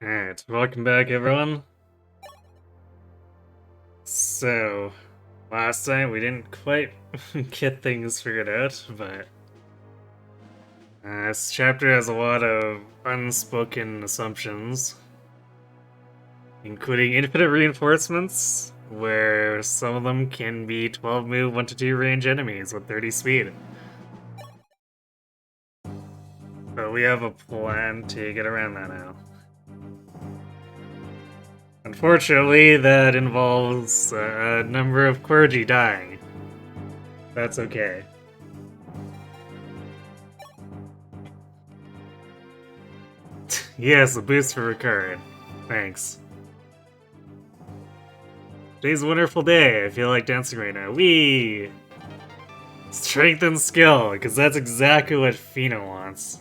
Alright, welcome back everyone. So, last time we didn't quite get things figured out, but this chapter has a lot of unspoken assumptions, including infinite reinforcements, where some of them can be 12 move 1 to 2 range enemies with 30 speed. But we have a plan to get around that now. Unfortunately, that involves a number of clergy dying. That's okay. Yes, a boost for Ricard. Thanks. Today's a wonderful day. I feel like dancing right now. Whee! Strength and skill, because that's exactly what Fina wants.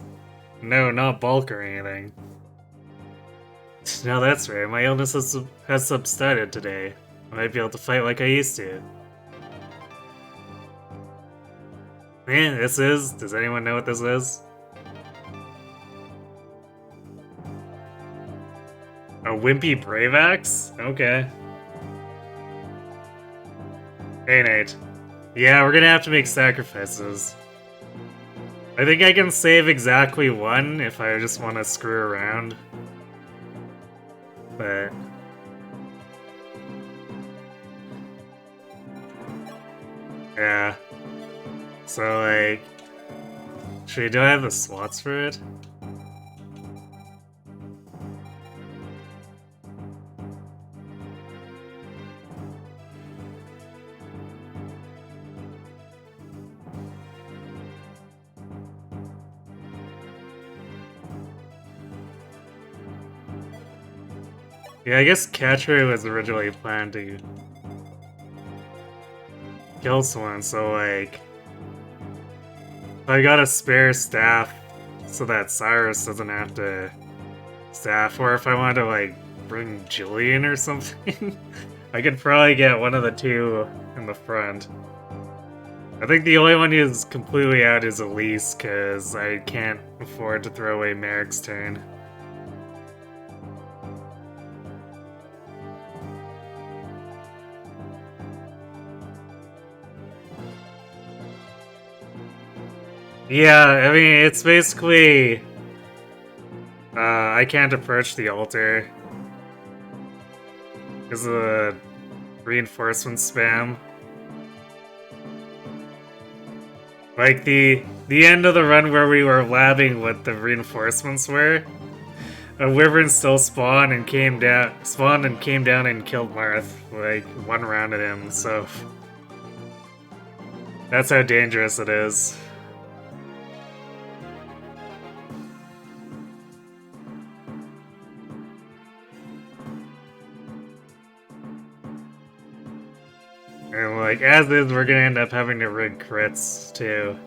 No, not bulk or anything. No, that's right. My illness has subsided today. I might be able to fight like I used to. Man, this is... Does anyone know what this is? A wimpy Brave Axe? Okay. Hey, Nate. Yeah, we're gonna have to make sacrifices. I think I can save exactly one if I just want to screw around. But... yeah. So, like... do I have the slots for it? Yeah, I guess Catcher was originally planned to kill someone, so like... I got a spare staff so that Cyrus doesn't have to staff, or if I wanted to like bring Julian or something, I could probably get one of the two in the front. I think the only one who's completely out is Elise, because I can't afford to throw away Merrick's turn. Yeah, I mean, it's basically... I can't approach the altar because of the reinforcement spam. Like, the end of the run where we were labbing what the reinforcements were, a wyvern still spawned and came down and killed Marth, like, one round at him, so... that's how dangerous it is. And like, as is, we're gonna end up having to rig crits, too.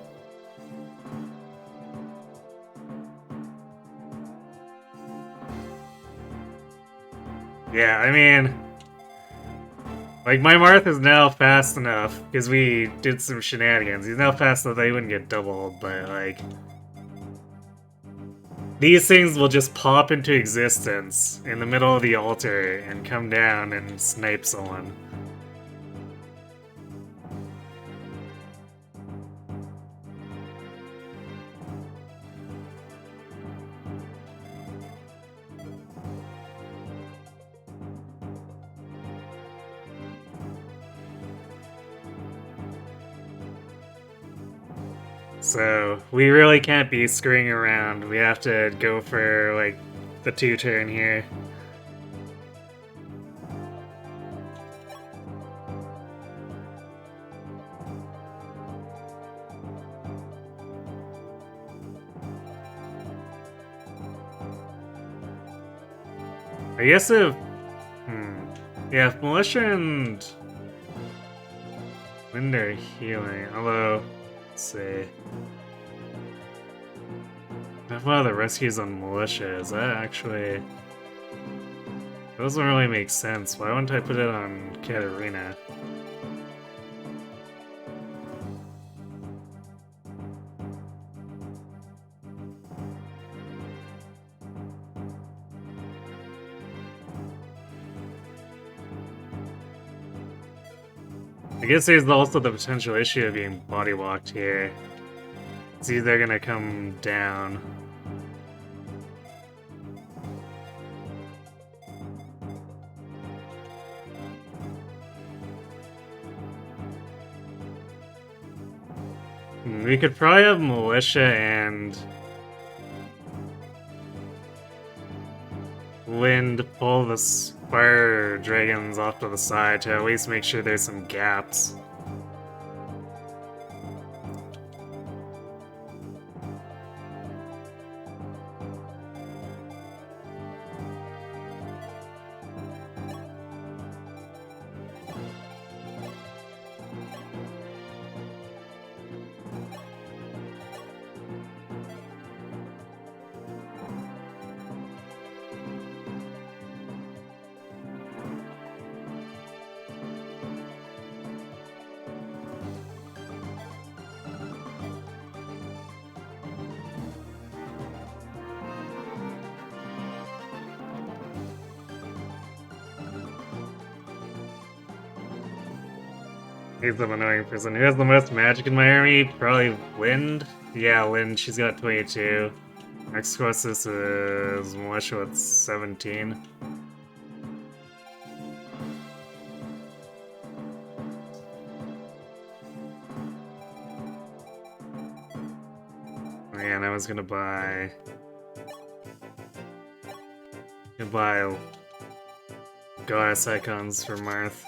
Yeah, I mean... like, my Marth is now fast enough, because we did some shenanigans. He's now fast enough that he wouldn't get doubled, but like... these things will just pop into existence in the middle of the altar and come down and snipe someone. So, we really can't be screwing around. We have to go for, like, the 2-turn here. I guess if... yeah, if Militia and... Wind are healing, although... let's see... I have one of the rescues on Militia, is that actually... that doesn't really make sense. Why wouldn't I put it on Katarina? guess there's also the potential issue of being body blocked here. It's either gonna come down. We could probably have militia and wind pull the fire dragons off to the side to at least make sure there's some gaps. He's the annoying person. Who has the most magic in my army? Probably Wind? Yeah, Wind. She's got 22. Next closest is Militia with 17. Man, I was gonna buy Goddess icons for Marth.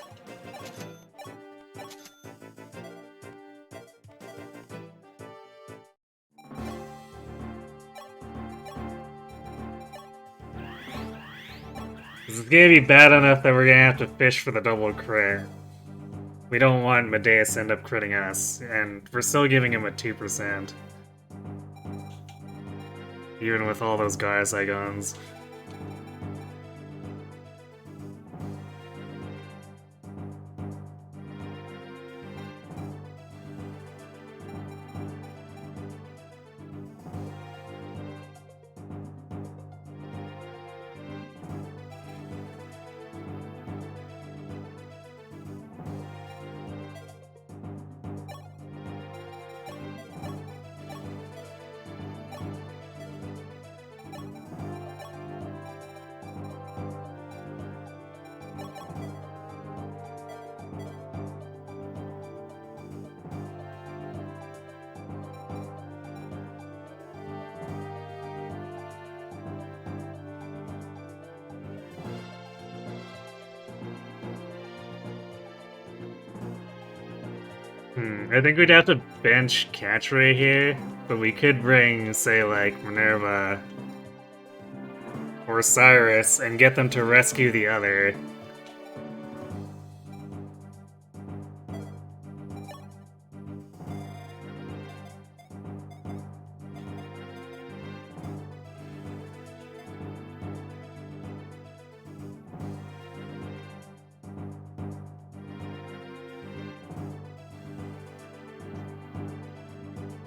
This is gonna be bad enough that we're gonna have to fish for the double crit. We don't want Medeus to end up critting us, and we're still giving him a 2%. Even with all those Goddess icons. I think we'd have to bench Catchray here, but we could bring, say, like, Minerva or Cyrus and get them to rescue the other.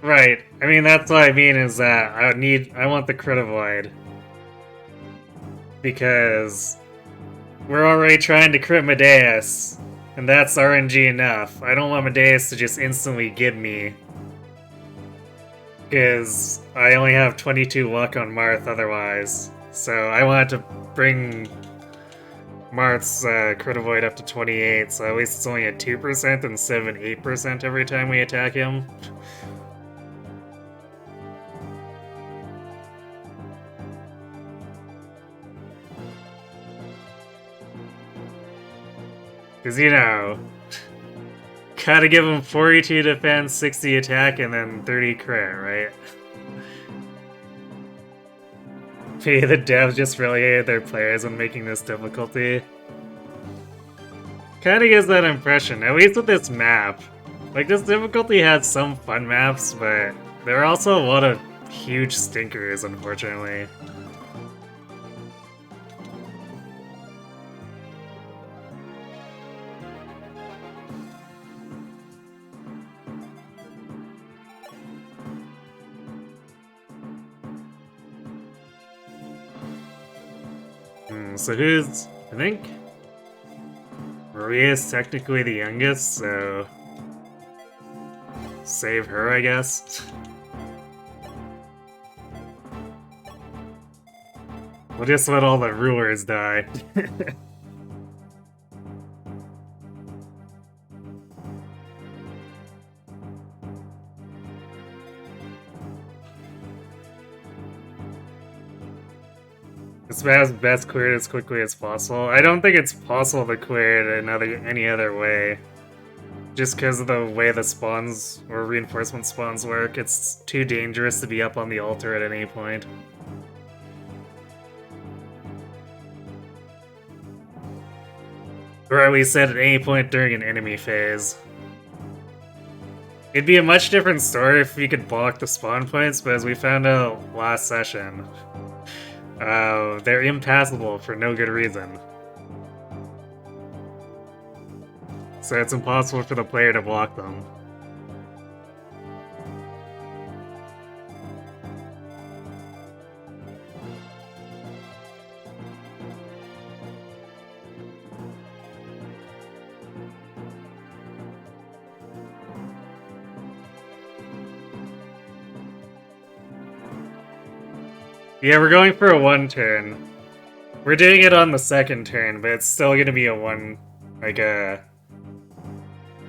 Right. I mean, that's what I mean is that I want the crit avoid. Because we're already trying to crit Medeus, and that's RNG enough. I don't want Medeus to just instantly give me. Because I only have 22 luck on Marth otherwise. So I wanted to bring Marth's crit avoid up to 28, so at least it's only at 2% instead of an 8% every time we attack him. Because, you know, gotta give him 42 defense, 60 attack, and then 30 crit, right? Maybe the devs just really hated their players when making this difficulty. Kinda gives that impression, at least with this map. Like, this difficulty had some fun maps, but there are also a lot of huge stinkers, unfortunately. So who's... I think... Maria is technically the youngest, so save her, I guess. We'll just let all the rulers die. This map's best cleared as quickly as possible. I don't think it's possible to clear it any other way. Just because of the way the spawns or reinforcement spawns work, it's too dangerous to be up on the altar at any point. Or at least at any point during an enemy phase. It'd be a much different story if we could block the spawn points, but as we found out last session, they're impassable for no good reason. So it's impossible for the player to block them. Yeah, we're going for a 1 turn. We're doing it on the 2nd turn, but it's still gonna be a 1, like a...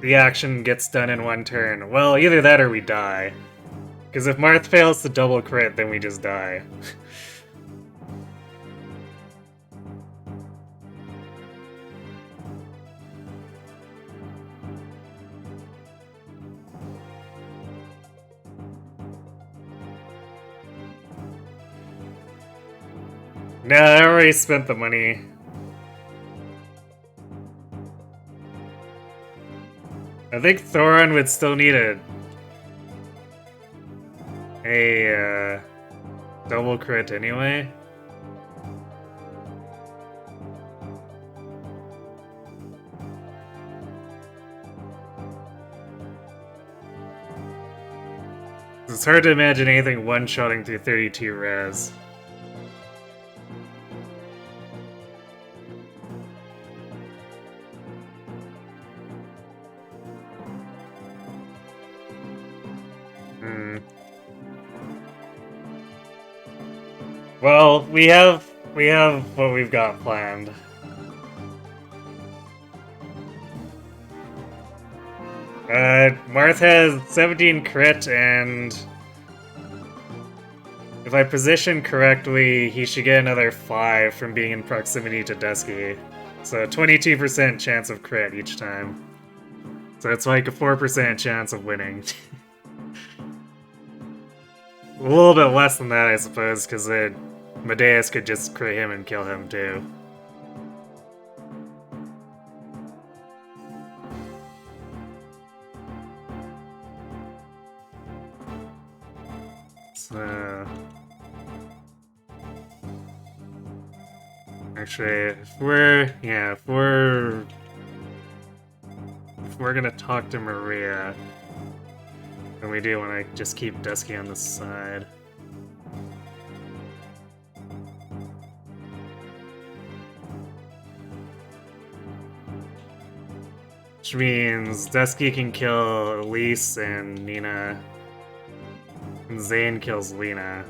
The action gets done in 1 turn. Well, either that or we die. Because if Marth fails to double crit, then we just die. No, I already spent the money. I think Thoron would still need a double crit anyway. It's hard to imagine anything one-shotting through 32 res. Well, we have what we've got planned. Marth has 17 crit, and if I position correctly, he should get another 5 from being in proximity to Dusky. So 22% chance of crit each time. So it's like a 4% chance of winning. A little bit less than that, I suppose, because Medeus could just crit him and kill him too. So... Actually, if we're gonna talk to Maria, then we do want to just keep Dusky on the side. Which means Dusky can kill Elise and Nina, and Zane kills Lena.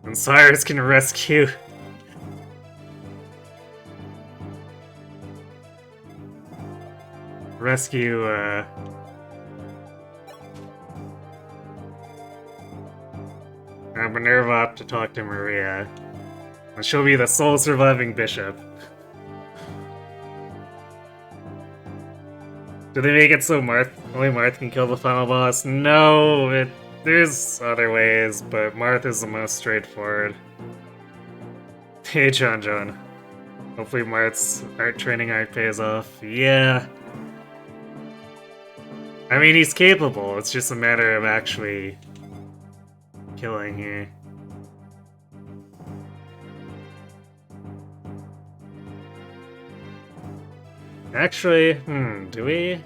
And Cyrus can rescue... Minerva to talk to Maria. And she'll be the sole surviving bishop. Do they make it so only Marth can kill the final boss? No, there's other ways, but Marth is the most straightforward. Hey, John. Hopefully Marth's art training arc pays off. Yeah. I mean, he's capable, it's just a matter of actually killing here. Actually, do we?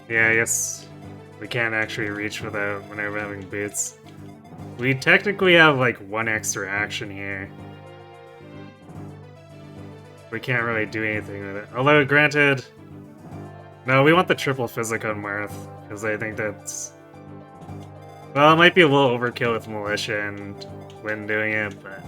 Yeah, I guess we can't actually reach without whenever having boots. We technically have like one extra action here. We can't really do anything with it. Although, granted, no, we want the triple physic on Marth, because I think that's... Well, it might be a little overkill with Militia and when doing it, but...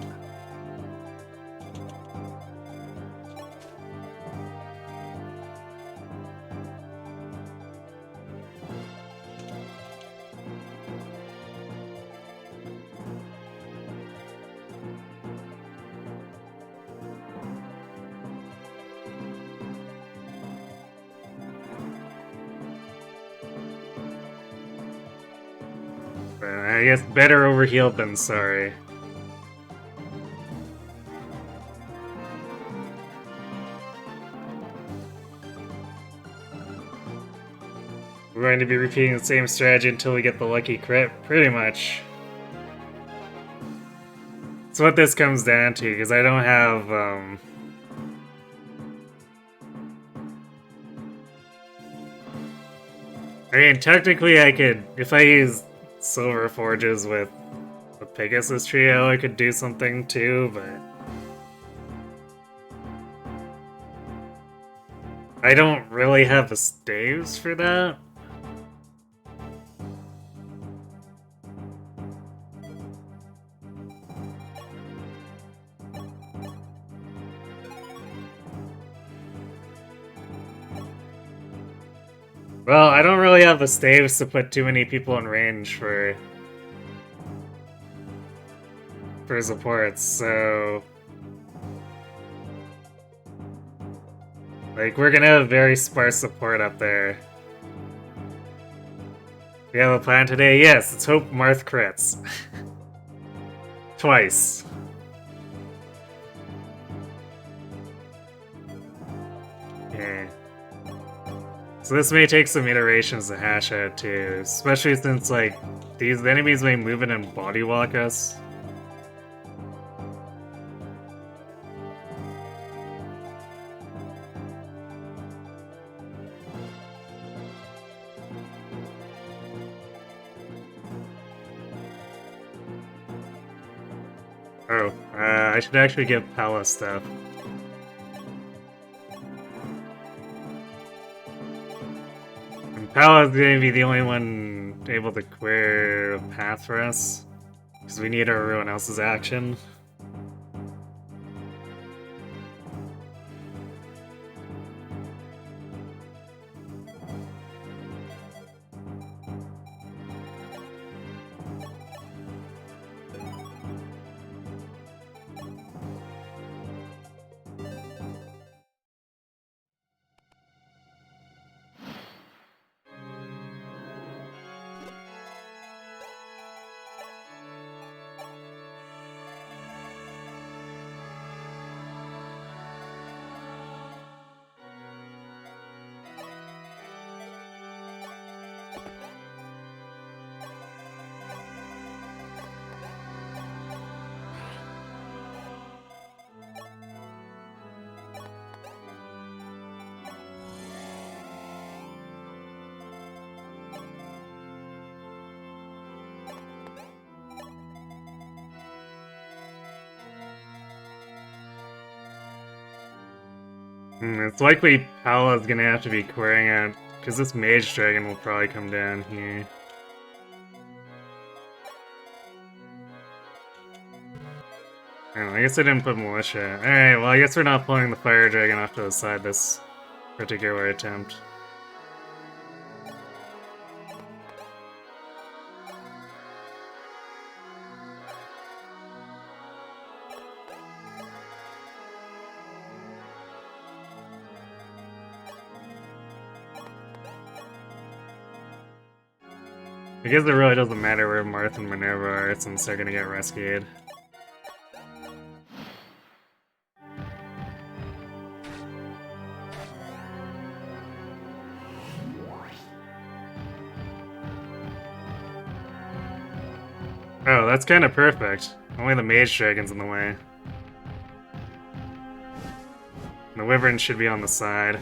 I guess better overhealed than sorry. We're going to be repeating the same strategy until we get the lucky crit, pretty much. That's what this comes down to, because I don't have, I mean, technically I could, if I use Silver Forges with the Pegasus Trio, I could do something too, but... I don't really have the staves for that. Well, I don't really have the staves to put too many people in range for supports, so... Like, we're gonna have very sparse support up there. We have a plan today? Yes, let's hope Marth crits. Twice. Okay. So this may take some iterations to hash out too, especially since, like, these enemies may move in and body walk us. Oh, I should actually give Pala stuff. And Pala's gonna be the only one able to clear a path for us, because we need everyone else's action. It's likely Pala's gonna have to be querying it, because this Mage Dragon will probably come down here. Oh, I guess I didn't put Militia. Alright, well I guess we're not pulling the Fire Dragon off to the side this particular attempt. I guess it really doesn't matter where Marth and Minerva are since they're gonna get rescued. Oh, that's kind of perfect. Only the Mage Dragon's in the way. The Wyvern should be on the side.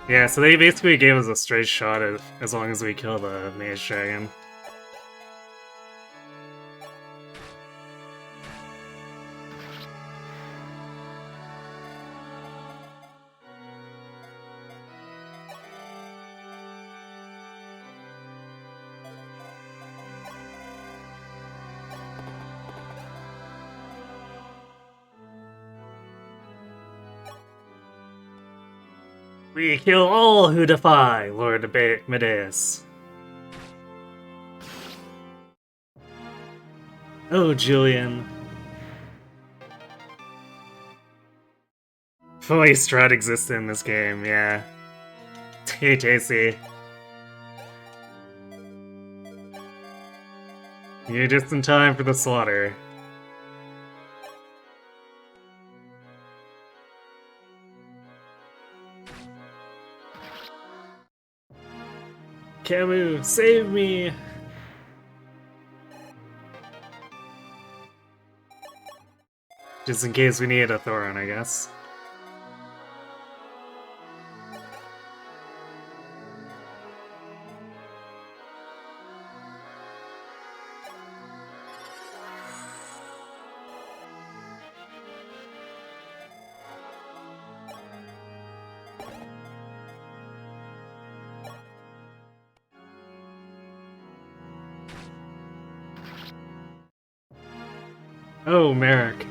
Yeah, so they basically gave us a straight shot at as long as we kill the mage dragon. We kill all who defy Lord Medeus. Oh, Julian. If only Strahd existed in this game, yeah. Hey, JC. You're just in time for the slaughter. Camus, save me! Just in case we need a Thoron, I guess. Oh, Merrick.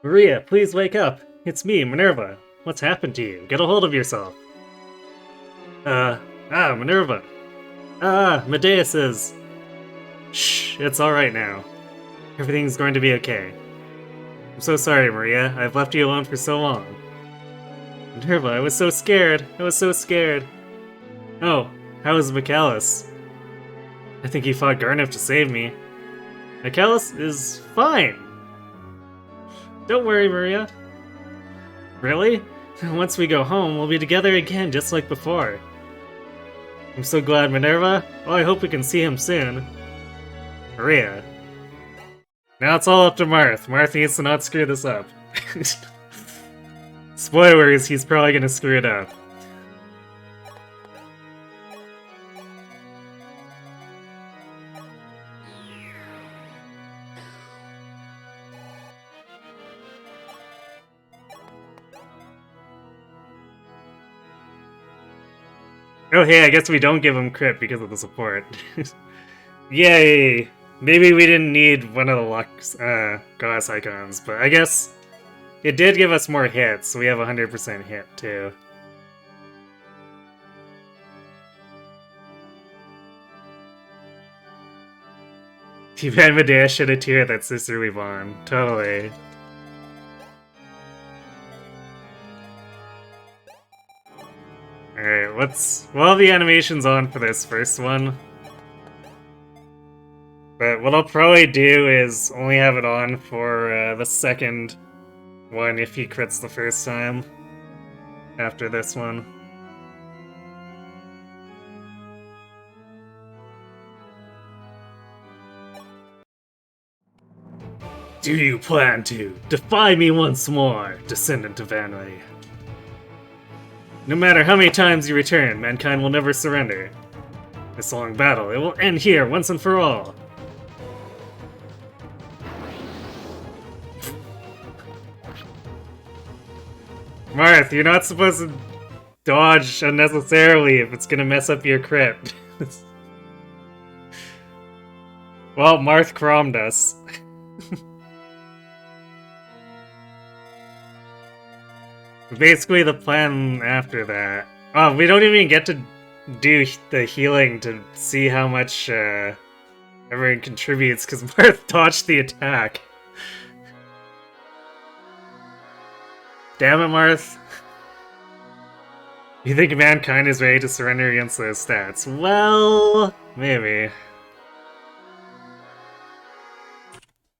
Maria, please wake up. It's me, Minerva. What's happened to you? Get a hold of yourself. Minerva. Medeus is... Shh, it's alright now. Everything's going to be okay. I'm so sorry, Maria. I've left you alone for so long. Minerva, I was so scared. I was so scared. Oh, how is Michaelis? I think he fought Garnif to save me. Michaelis is fine. Don't worry, Maria. Really? Once we go home, we'll be together again, just like before. I'm so glad, Minerva. Oh, I hope we can see him soon. Maria. Now it's all up to Marth. Marth needs to not screw this up. Spoilers, he's probably gonna screw it up. Oh hey, I guess we don't give him crit because of the support. Yay! Maybe we didn't need one of the Lux Goddess icons, but I guess it did give us more hits, so we have 100% hit too. Too bad Medea should have tiered that sisterly bond. Totally. Alright, we'll have the animations on for this first one. But what I'll probably do is only have it on for the second one if he crits the first time. After this one. Do you plan to defy me once more, descendant of Vanway? No matter how many times you return, mankind will never surrender. This long battle, it will end here once and for all. Marth, you're not supposed to dodge unnecessarily if it's gonna mess up your crit. Well, Marth crommed us. Basically, the plan after that... Oh, we don't even get to do the healing to see how much everyone contributes, because Marth dodged the attack. Damn it, Marth. You think mankind is ready to surrender against those stats? Well, maybe.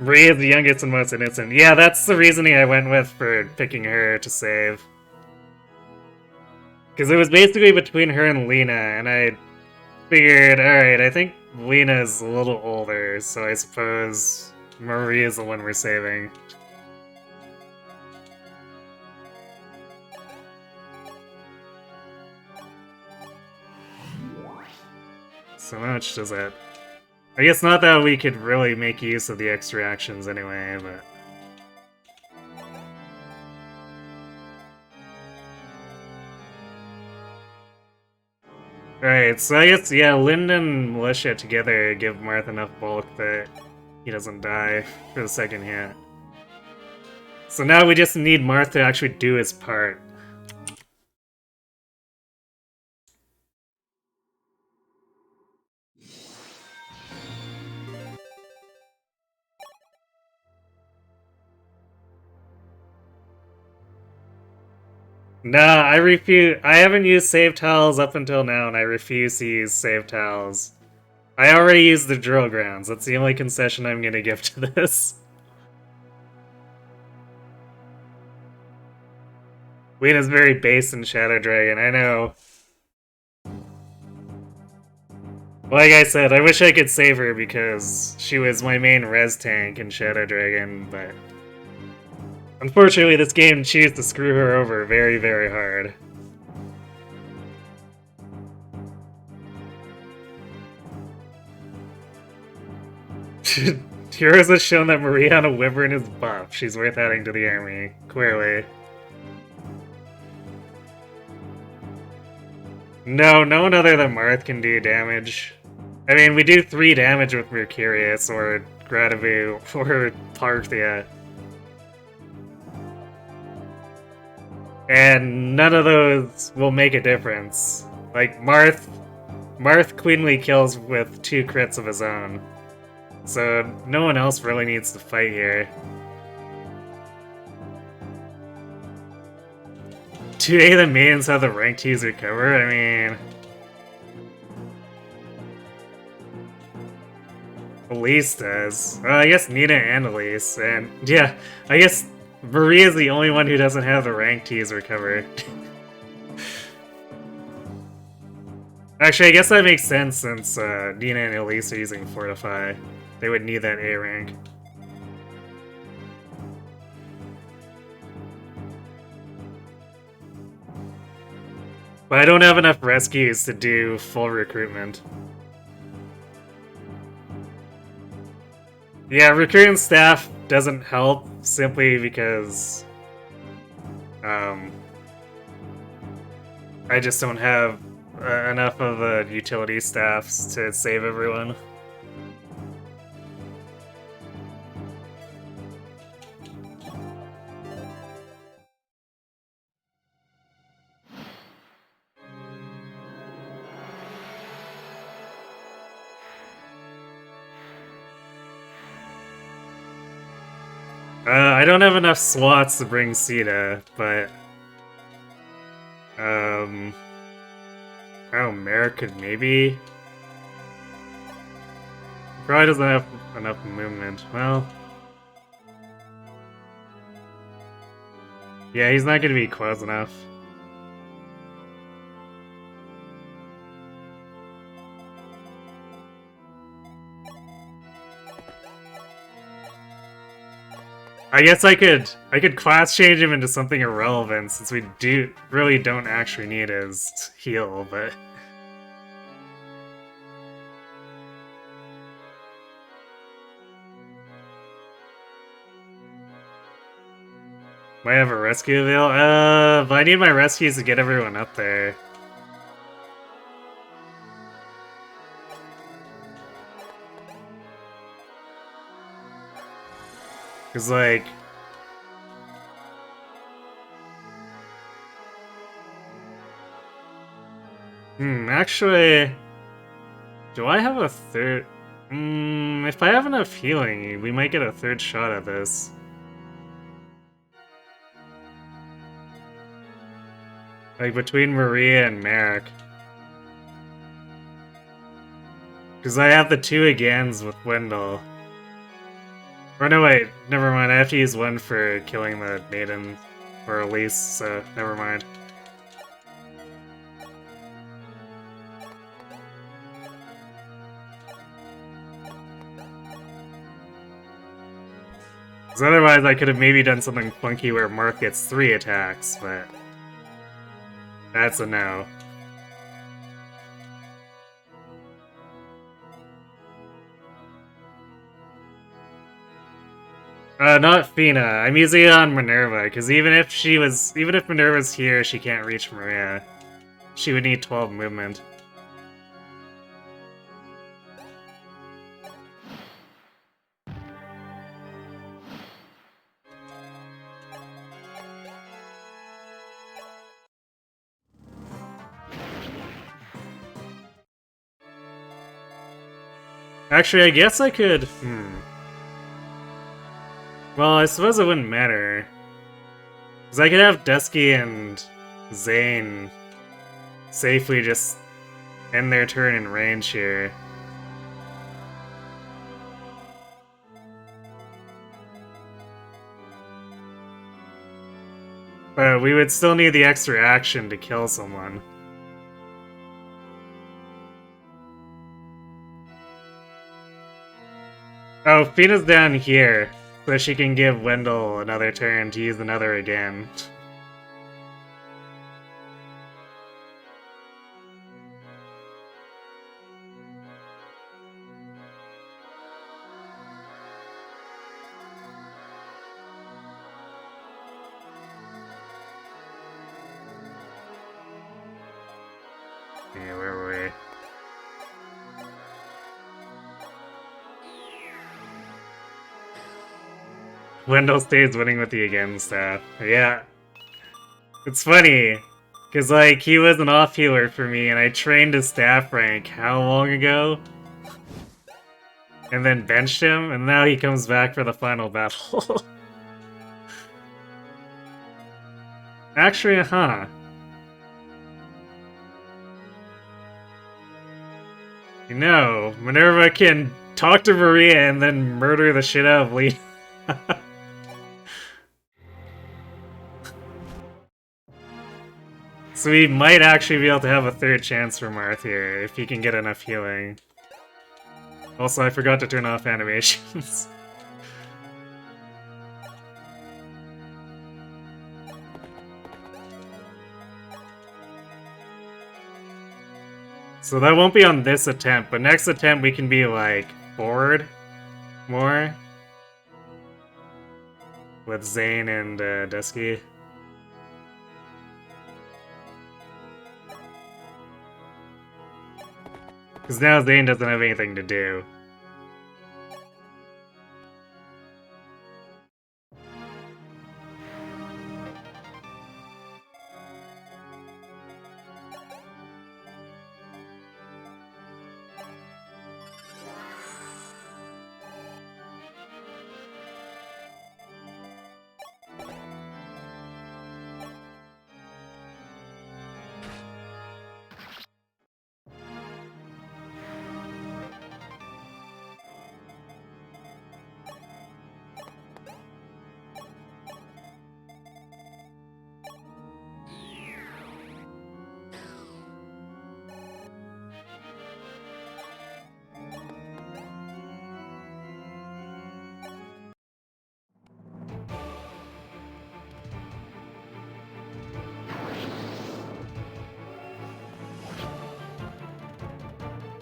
Maria is the youngest and most innocent. Yeah, that's the reasoning I went with for picking her to save. Because it was basically between her and Lena, and I figured, alright, I think Lena's a little older, so I suppose Maria's the one we're saving. So how much does that... I guess not that we could really make use of the extra actions anyway, but... Alright, so I guess, yeah, Lind and Militia together give Marth enough bulk that he doesn't die for the second hit. So now we just need Marth to actually do his part. Nah, I refuse. I haven't used save tiles up until now, and I refuse to use save tiles. I already used the drill grounds. That's the only concession I'm gonna give to this. Lena's very base in Shadow Dragon, I know. Like I said, I wish I could save her because she was my main res tank in Shadow Dragon, but... Unfortunately, this game chooses to screw her over very, very hard. Heroes has shown that Mariana Wyvern is buff. She's worth adding to the army, clearly. No, no one other than Marth can do damage. I mean, we do 3 damage with Mercurius, or Gradavu, or Parthia. And none of those will make a difference. Like, Marth cleanly kills with 2 crits of his own. So, no one else really needs to fight here. Do any of the maidens have the rank 2s recover? I mean... Elise does. I guess Nina and Elise, and yeah, I guess Maria's the only one who doesn't have the rank T's recover. Actually, I guess that makes sense since Nina and Elise are using Fortify. They would need that A rank. But I don't have enough rescues to do full recruitment. Yeah, recruiting staff doesn't help simply because I just don't have enough of the utility staffs to save everyone. I don't have enough slots to bring Sita, but... Oh, Merrick could maybe... Probably doesn't have enough movement. Well... Yeah, he's not gonna be close enough. I guess I could class change him into something irrelevant since we really don't actually need his heal, but might have a rescue avail. But I need my rescues to get everyone up there. Cause like actually, do I have a third? If I have enough healing, we might get a third shot at this. Like between Maria and Merrick. Because I have the 2 agains with Wendell. Or no, wait, never mind. I have to use one for killing the maiden, or Elise, so never mind. Because otherwise I could have maybe done something funky where Marth gets 3 attacks, but that's a no. Not Fina. I'm using it on Minerva, because even if Minerva's here, she can't reach Maria. She would need 12 movement. Actually, I guess I could... Well, I suppose it wouldn't matter. Because I could have Dusky and Zane safely just end their turn in range here. But we would still need the extra action to kill someone. Oh, Fina's down here, so she can give Wendell another turn to use another again. Okay, where were we? Wendell stays winning with the again staff. Yeah. It's funny, because, like, he was an off-healer for me, and I trained his staff rank how long ago? And then benched him, and now he comes back for the final battle. Actually, huh. You know, Minerva can talk to Maria and then murder the shit out of Lee. So we might actually be able to have a third chance for Marth here, if he can get enough healing. Also, I forgot to turn off animations. So that won't be on this attempt, but next attempt we can be, like, forward more. With Zane and Dusky. Because now Zane doesn't have anything to do.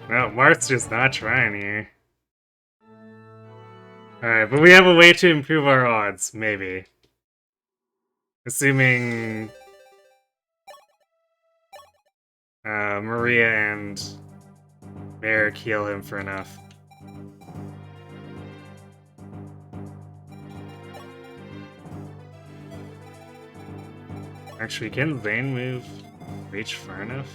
No, Marth's just not trying here. Alright, but we have a way to improve our odds, maybe. Assuming... Maria and Merrick heal him for enough. Actually, can Zane move reach far enough?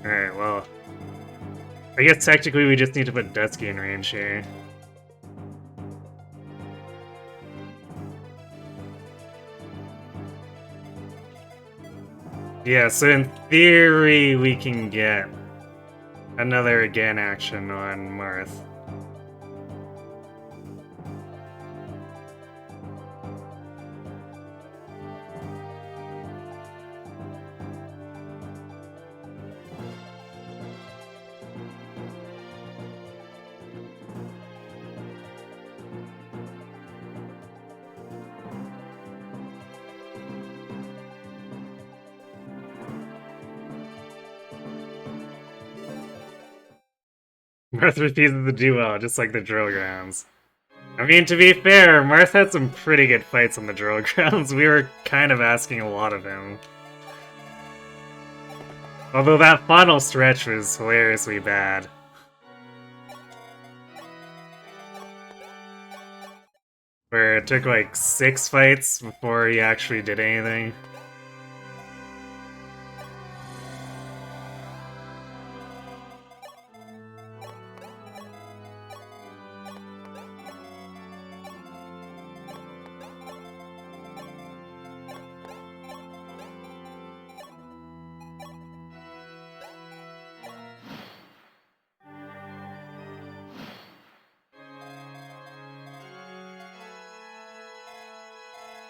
Alright, well... I guess technically we just need to put Dusky in range here. Yeah, so in theory, we can get another again action on Marth. Marth refuses to do well, just like the drill grounds. I mean, to be fair, Marth had some pretty good fights on the drill grounds. We were kind of asking a lot of him. Although that final stretch was hilariously bad. Where it took like 6 fights before he actually did anything.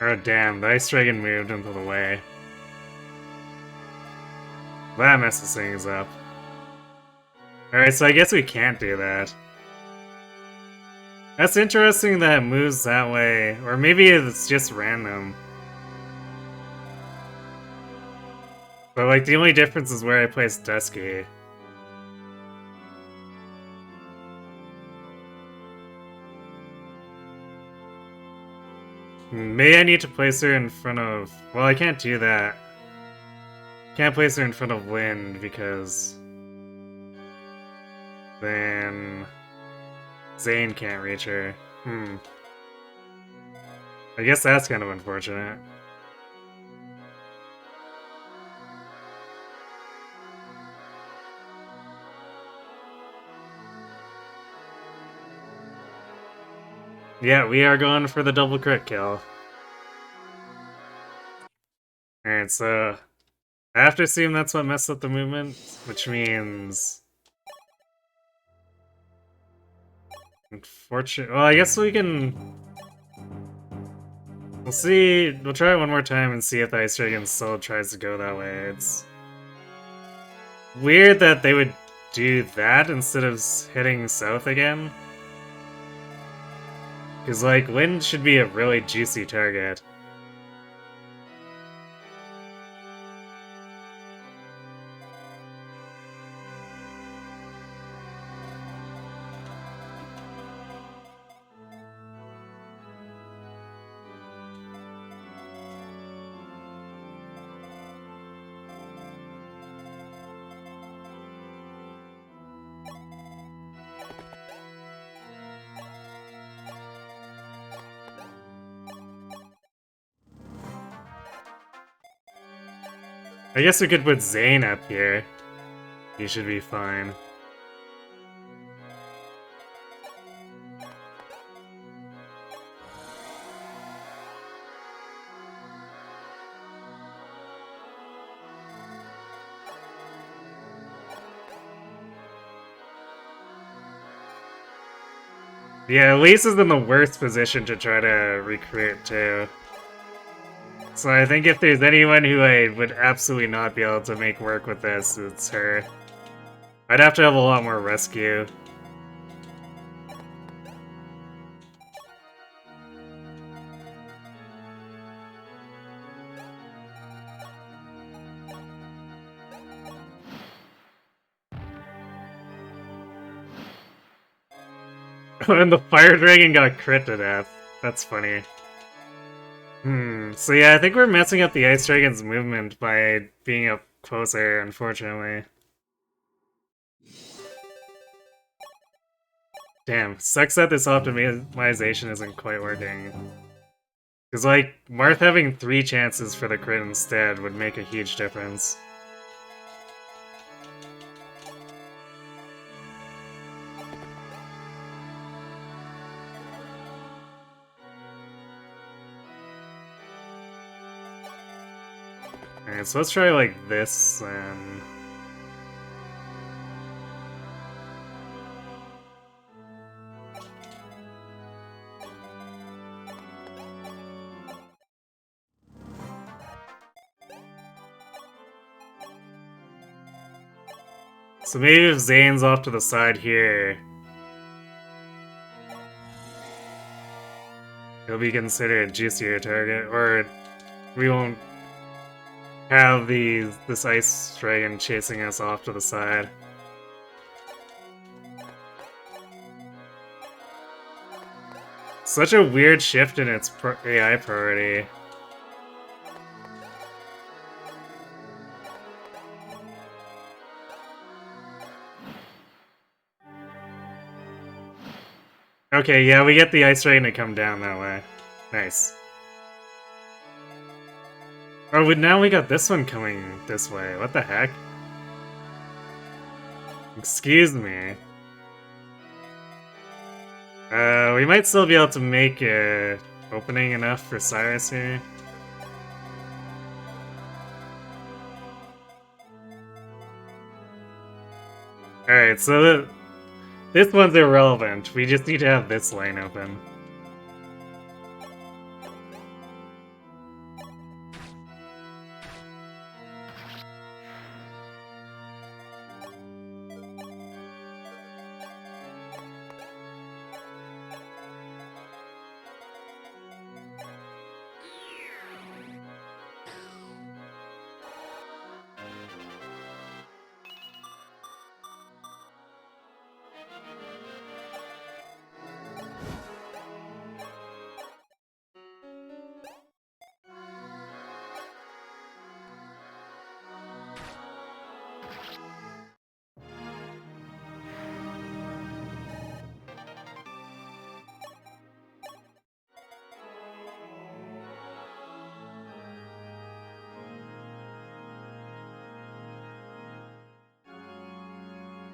Oh damn, the Ice Dragon moved into the way. That messes things up. Alright, so I guess we can't do that. That's interesting that it moves that way, or maybe it's just random. But like, the only difference is where I place Dusky. May I need to place her in front of... Well, I can't do that. Can't place her in front of Wind because... then... Zane can't reach her. I guess that's kind of unfortunate. Yeah, we are going for the double crit kill. Alright, so... I have to assume that's what messed up the movement, which means... Unfortunate. Well, I guess we can... We'll see. We'll try it one more time and see if the Ice Dragon still tries to go that way. It's weird that they would do that instead of heading south again. Because, like, Wind should be a really juicy target. I guess we could put Zane up here. He should be fine. Yeah, Elise is in the worst position to try to recruit, too. So I think if there's anyone who I would absolutely not be able to make work with this, it's her. I'd have to have a lot more rescue. And the Fire Dragon got crit to death. That's funny. So yeah, I think we're messing up the Ice Dragon's movement by being up closer, unfortunately. Damn, sucks that this optimization isn't quite working. Because, like, Marth having 3 chances for the crit instead would make a huge difference. Alright, so let's try like this and... So maybe if Zane's off to the side here, he'll be considered a juicier target, or we won't have this ice dragon chasing us off to the side. Such a weird shift in its AI priority. Okay, yeah, we get the ice dragon to come down that way. Nice. Oh, now we got this one coming this way. What the heck? Excuse me. We might still be able to make a opening enough for Cyrus here. Alright, so this one's irrelevant. We just need to have this lane open.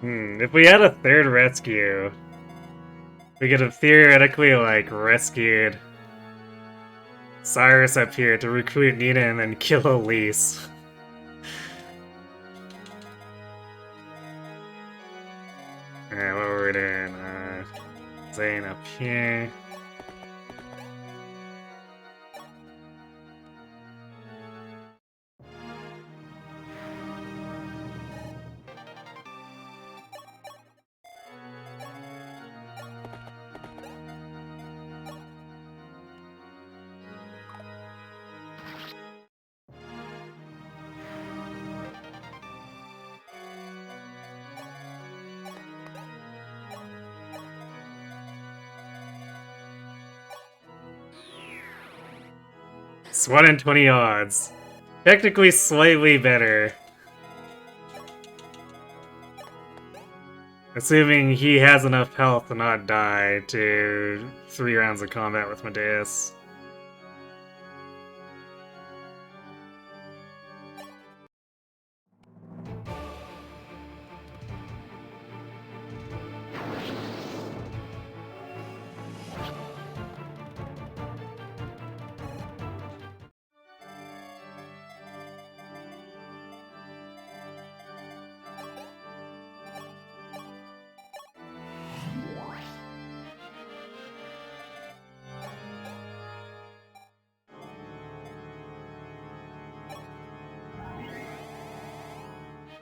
If we had a third rescue, we could have theoretically, like, rescued Cyrus up here to recruit Nina and then kill Elise. Alright, what were we doing? Zane up here. It's 1 in 20 odds. Technically slightly better. Assuming he has enough health to not die to 3 rounds of combat with Medeus.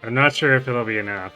I'm not sure if it'll be enough.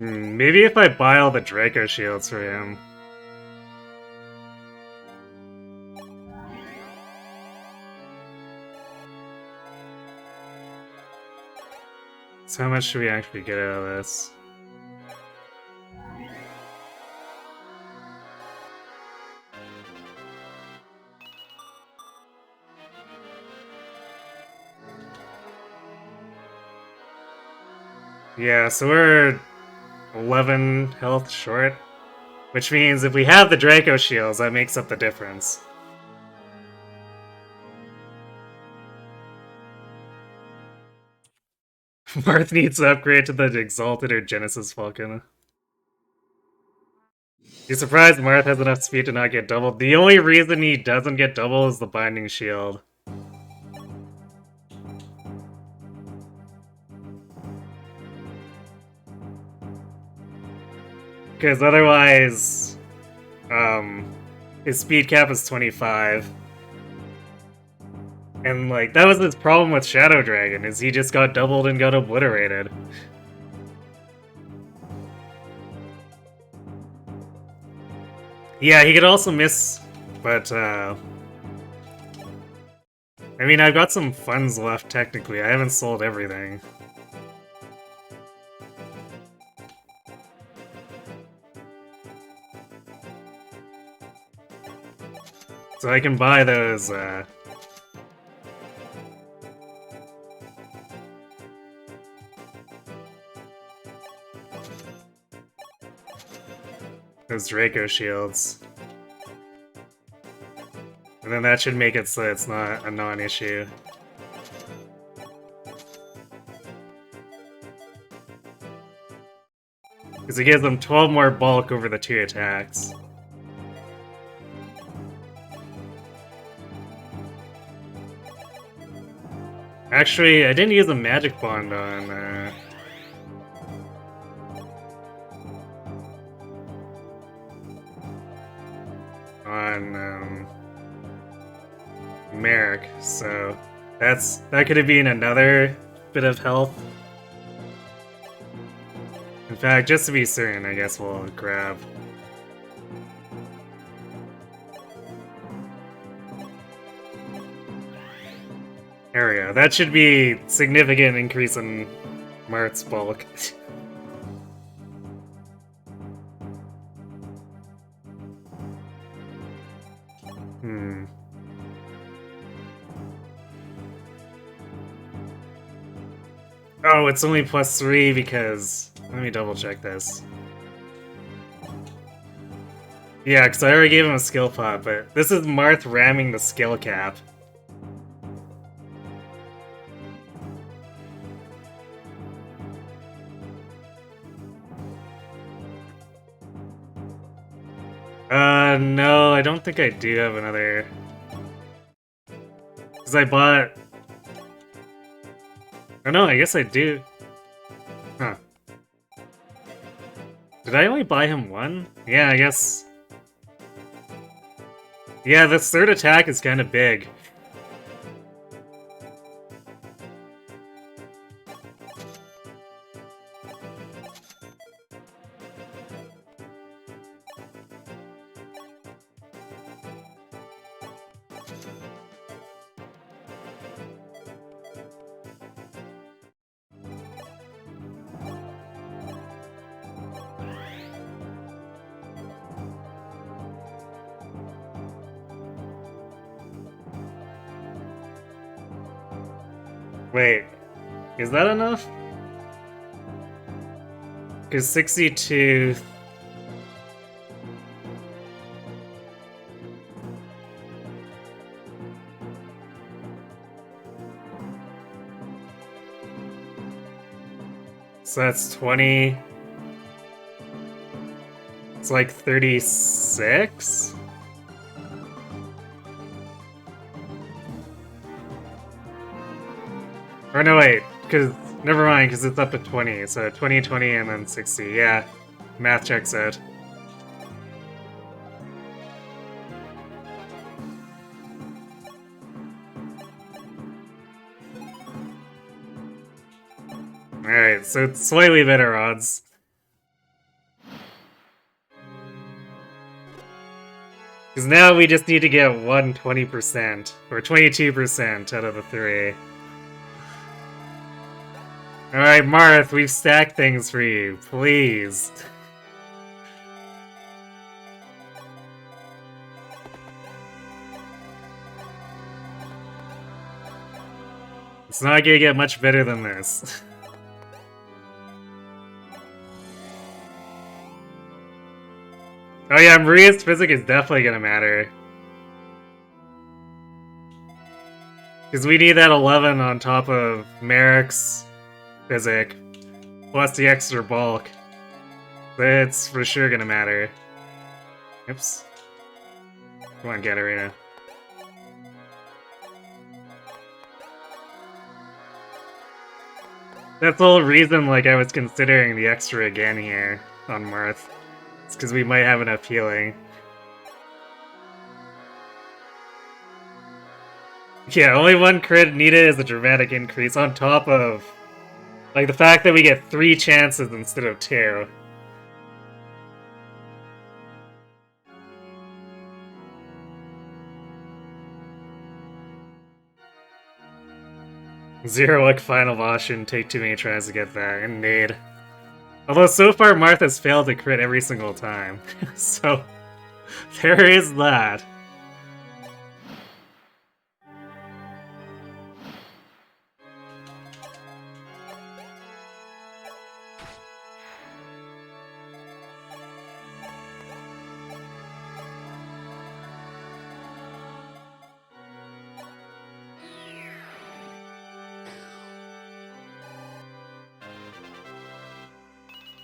Maybe if I buy all the Draco shields for him. So how much should we actually get out of this? Yeah, so we're 11 health short, which means if we have the Draco shields, that makes up the difference. Marth needs to upgrade to the Exalted or Genesis Falcon. You're surprised Marth has enough speed to not get doubled. The only reason he doesn't get doubled is the Binding Shield. Because otherwise, his speed cap is 25. And, like, that was his problem with Shadow Dragon, is he just got doubled and got obliterated. Yeah, he could also miss, but, I mean, I've got some funds left, technically. I haven't sold everything. So I can buy those, Draco shields. And then that should make it so it's not a non-issue. Because it gives them 12 more bulk over the 2 attacks. Actually, I didn't use a magic bond on Merrick, so that could have been another bit of health. In fact, just to be certain, I guess we'll grab. There we go. That should be significant increase in Marth's bulk. Oh, it's only +3 because... Let me double check this. Yeah, because I already gave him a skill pot, but this is Marth ramming the skill cap. No, I don't think I do have another... Because I bought... Oh no, I guess I do. Huh. Did I only buy him one? Yeah, I guess... Yeah, this third attack is kind of big. Wait, is that enough? Because 62... So that's 20... It's like 36? Or no, wait, because... Never mind, because it's up at 20, so 20, 20, and then 60, yeah. Math checks out. Alright, so it's slightly better odds. Because now we just need to get 20%, or 22% out of the 3. Alright, Marth, we've stacked things for you. Please. It's not gonna get much better than this. Oh yeah, Maria's physic is definitely gonna matter. Because we need that 11 on top of Merrick's physic, plus the extra bulk. It's for sure gonna matter. Oops. Come on, Katarina. That's the whole reason, like, I was considering the extra again here on Marth. It's because we might have enough healing. Yeah, only one crit needed is a dramatic increase on top of, like, the fact that we get 3 chances instead of 2. Zero like final boss shouldn't take too many tries to get that, indeed. Although so far Martha's failed to crit every single time, so there is that.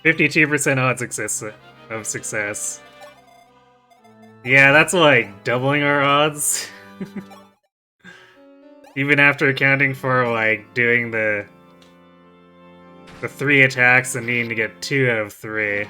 %52% odds of success. Yeah, that's like doubling our odds. Even after accounting for like doing the 3 attacks and needing to get 2 out of 3.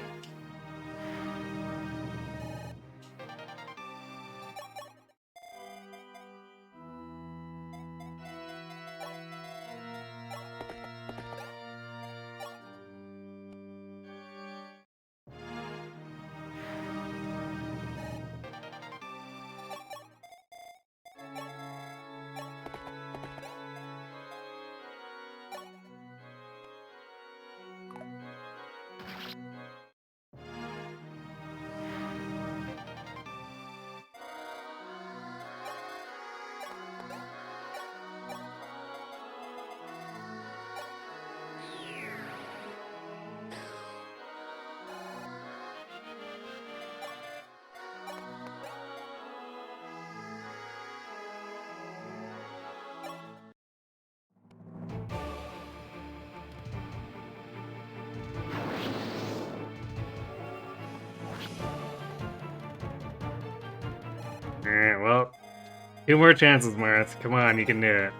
Alright, well, 2 more chances, Marth. Come on, you can do it.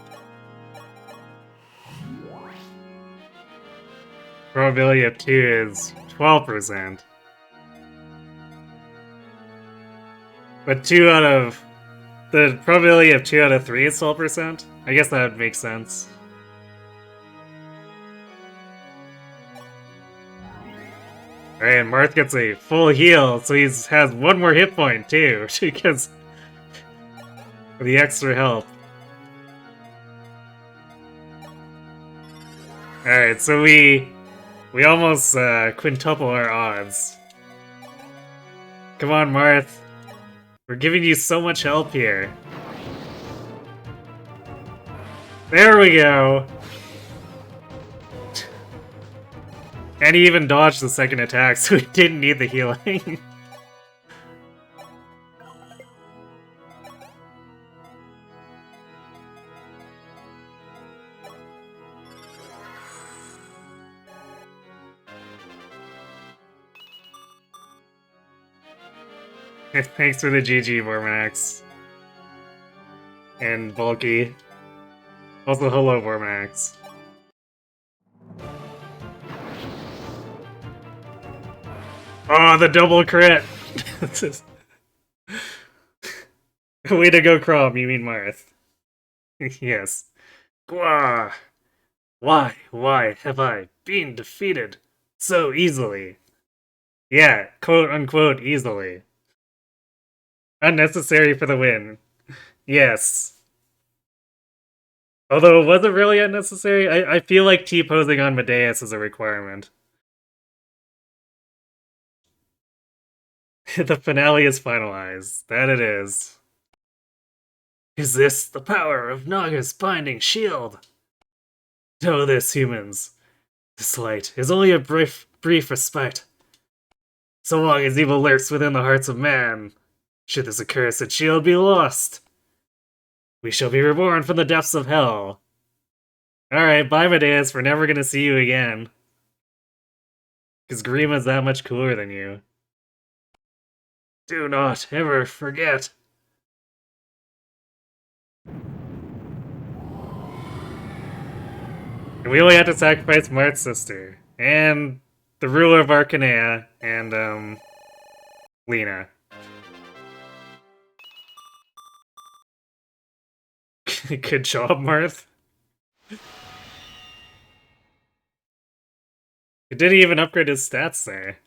Probability of 2 is 12%. But 2 out of... The probability of 2 out of 3 is 12%? I guess that would make sense. Alright, and Marth gets a full heal, so he has 1 more hit point, too, because of the extra health. Alright, so we almost quintuple our odds. Come on, Marth. We're giving you so much help here. There we go! And he even dodged the second attack, so he didn't need the healing. Thanks for the GG, Vormax. And Bulky. Also, hello, Vormax. Oh, the double crit! Way to go, Crom, you mean Marth. Yes. Gwa! Why have I been defeated so easily? Yeah, quote-unquote easily. Unnecessary for the win. Yes. Although, was it really unnecessary? I feel like T-posing on Medeus is a requirement. The finale is finalized. That it is. Is this the power of Naga's binding shield? Know this, humans. This light is only a brief respite. So long as evil lurks within the hearts of man, should this accursed shield be lost, we shall be reborn from the depths of hell. Alright, bye Medeus, we're never gonna see you again. Because Grima's that much cooler than you. Do not ever forget. And we only have to sacrifice Mart's sister. And the ruler of Arcanea. And, Lena. Good job, Marth. It didn't even upgrade his stats there.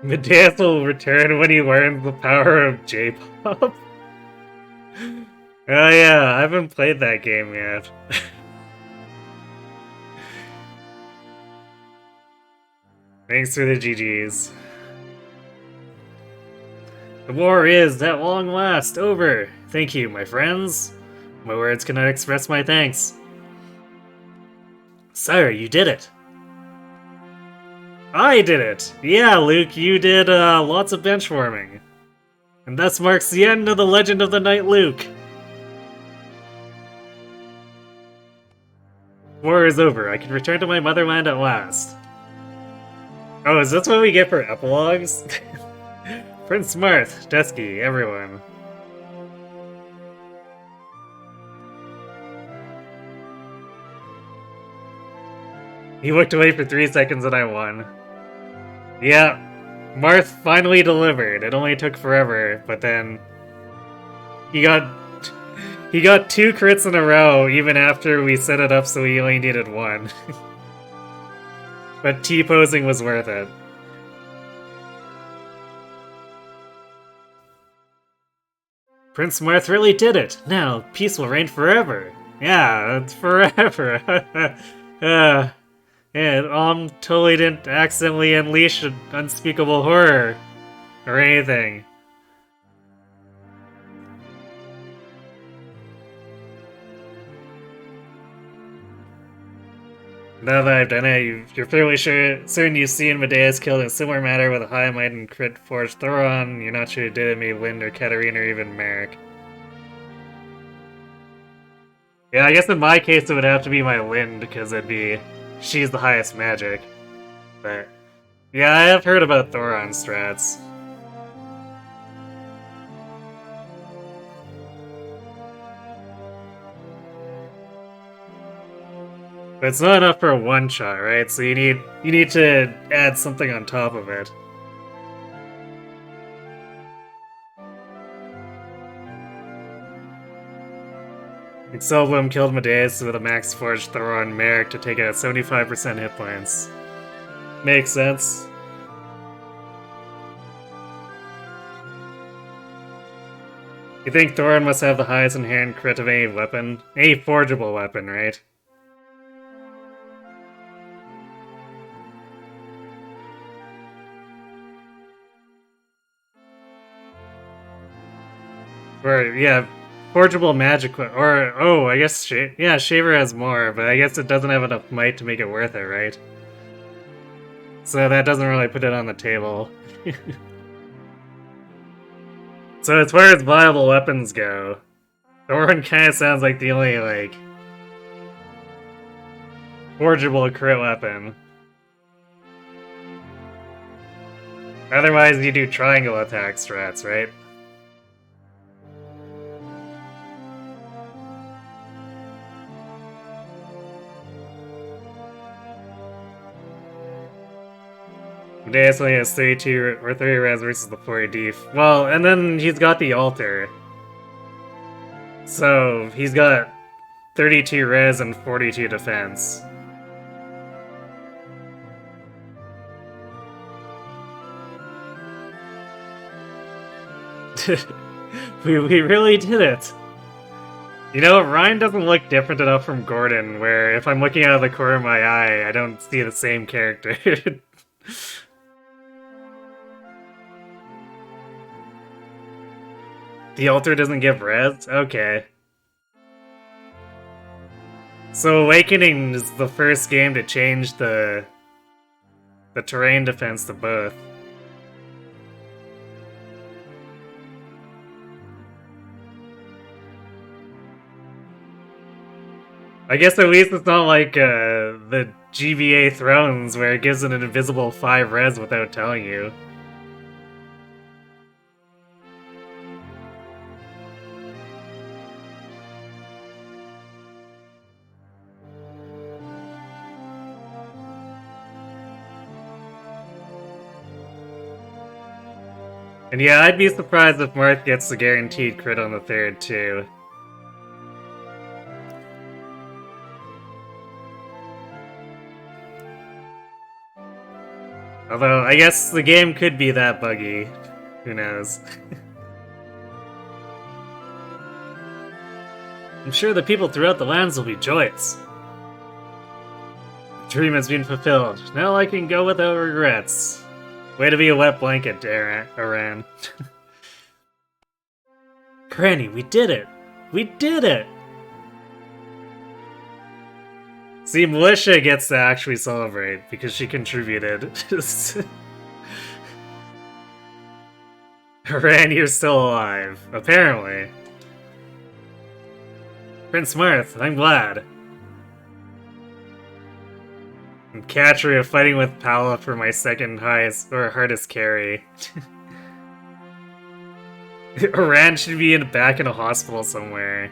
Medeus will return when he learns the power of J-pop. Oh yeah, I haven't played that game yet. Thanks for the GGs. The war is, at long last, over. Thank you, my friends. My words cannot express my thanks. Sire, you did it. I did it! Yeah, Luke, you did lots of benchwarming. And thus marks the end of the legend of the Knight Luke. War is over. I can return to my motherland at last. Oh, is this what we get for epilogues? Prince Marth, Dusky, everyone. He looked away for 3 seconds and I won. Yeah, Marth finally delivered. It only took forever, but then he got 2 crits in a row even after we set it up so he only needed 1. But T-posing was worth it. Prince Marth really did it! Now, peace will reign forever! Yeah, it's forever! Yeah, totally didn't accidentally unleash an unspeakable horror. Or anything. Now that I've done it, you're fairly certain you've seen Medeus killed in a similar manner with a high might and crit forged Thoron. You're not sure who did it, maybe Lind or Katarina or even Merrick. Yeah, I guess in my case it would have to be my Lind, because she's the highest magic. But yeah, I have heard about Thoron strats. But it's not enough for a one-shot, right? So you need to add something on top of it. Excelblum killed Medeus with a max forged Thoron Merrick to take out 75% hit points. Makes sense. You think Thoron must have the highest inherent crit of any weapon? Any forgeable weapon, right? Or, yeah, forgeable magic, or, oh, I guess, yeah, Shaver has more, but I guess it doesn't have enough might to make it worth it, right? So that doesn't really put it on the table. So as far as viable weapons go, Thoron kinda sounds like the only, like, forgeable crit weapon. Otherwise you do triangle attack strats, right? Medeus only has 32 or 30 res versus the 40 def. Well, and then he's got the altar. So he's got 32 res and 42 defense. we really did it. You know, Ryan doesn't look different enough from Gordon, where if I'm looking out of the corner of my eye, I don't see the same character. The altar doesn't give res? Okay. So Awakening is the first game to change the terrain defense to both. I guess at least it's not like the GBA Thrones where it gives it an invisible 5 res without telling you. And yeah, I'd be surprised if Marth gets the guaranteed crit on the 3rd too. Although, I guess the game could be that buggy. Who knows? I'm sure the people throughout the lands will be joyous. The dream has been fulfilled. Now I can go without regrets. Way to be a wet blanket, Aran. Granny, we did it! We did it! See, Militia gets to actually celebrate because she contributed. Aran, you're still alive. Apparently. Prince Marth, I'm glad. And Katria fighting with Pala for my second highest or hardest carry. Aran should be back in a hospital somewhere.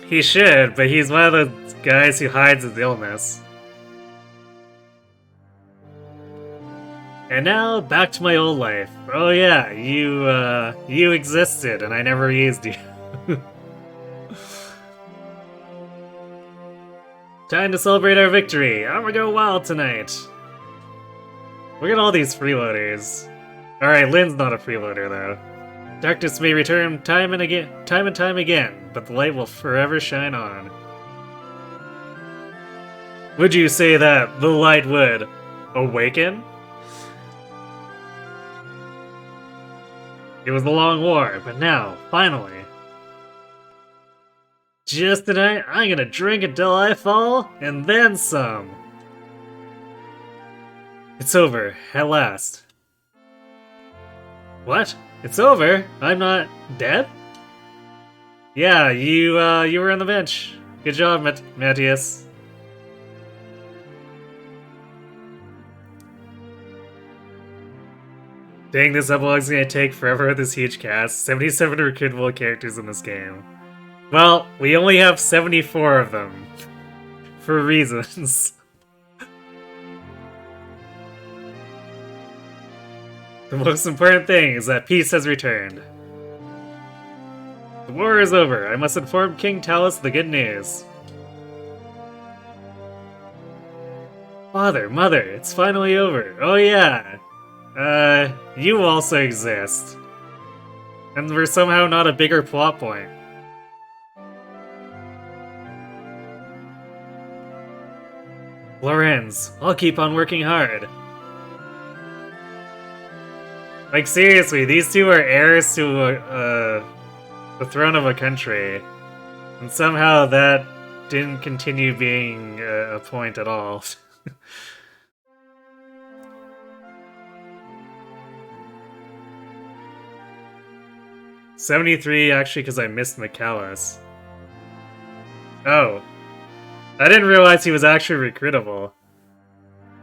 He should, but he's one of the guys who hides his illness. And now, back to my old life. Oh yeah, you existed and I never used you. Time to celebrate our victory! I'm gonna go wild tonight! Look at all these freeloaders. Alright, Lynn's not a freeloader though. Darkness may return time and time again, but the light will forever shine on. Would you say that the light would awaken? It was a long war, but now, finally. Just tonight, I'm gonna drink until I fall, and then some. It's over, at last. What? It's over? I'm not dead? Yeah, you were on the bench. Good job, Matthias. Dang, this epilogue's gonna take forever with this huge cast. 77 recruitable characters in this game. Well, we only have 74 of them. For reasons. The most important thing is that peace has returned. The war is over. I must inform King Talus the good news. Father, Mother, it's finally over. Oh yeah. You also exist. And we're somehow not a bigger plot point. Lorenz, I'll keep on working hard. Like, seriously, these two are heirs to the throne of a country. And somehow that didn't continue being a point at all. 73, actually, because I missed Michaelis. Oh. I didn't realize he was actually recruitable.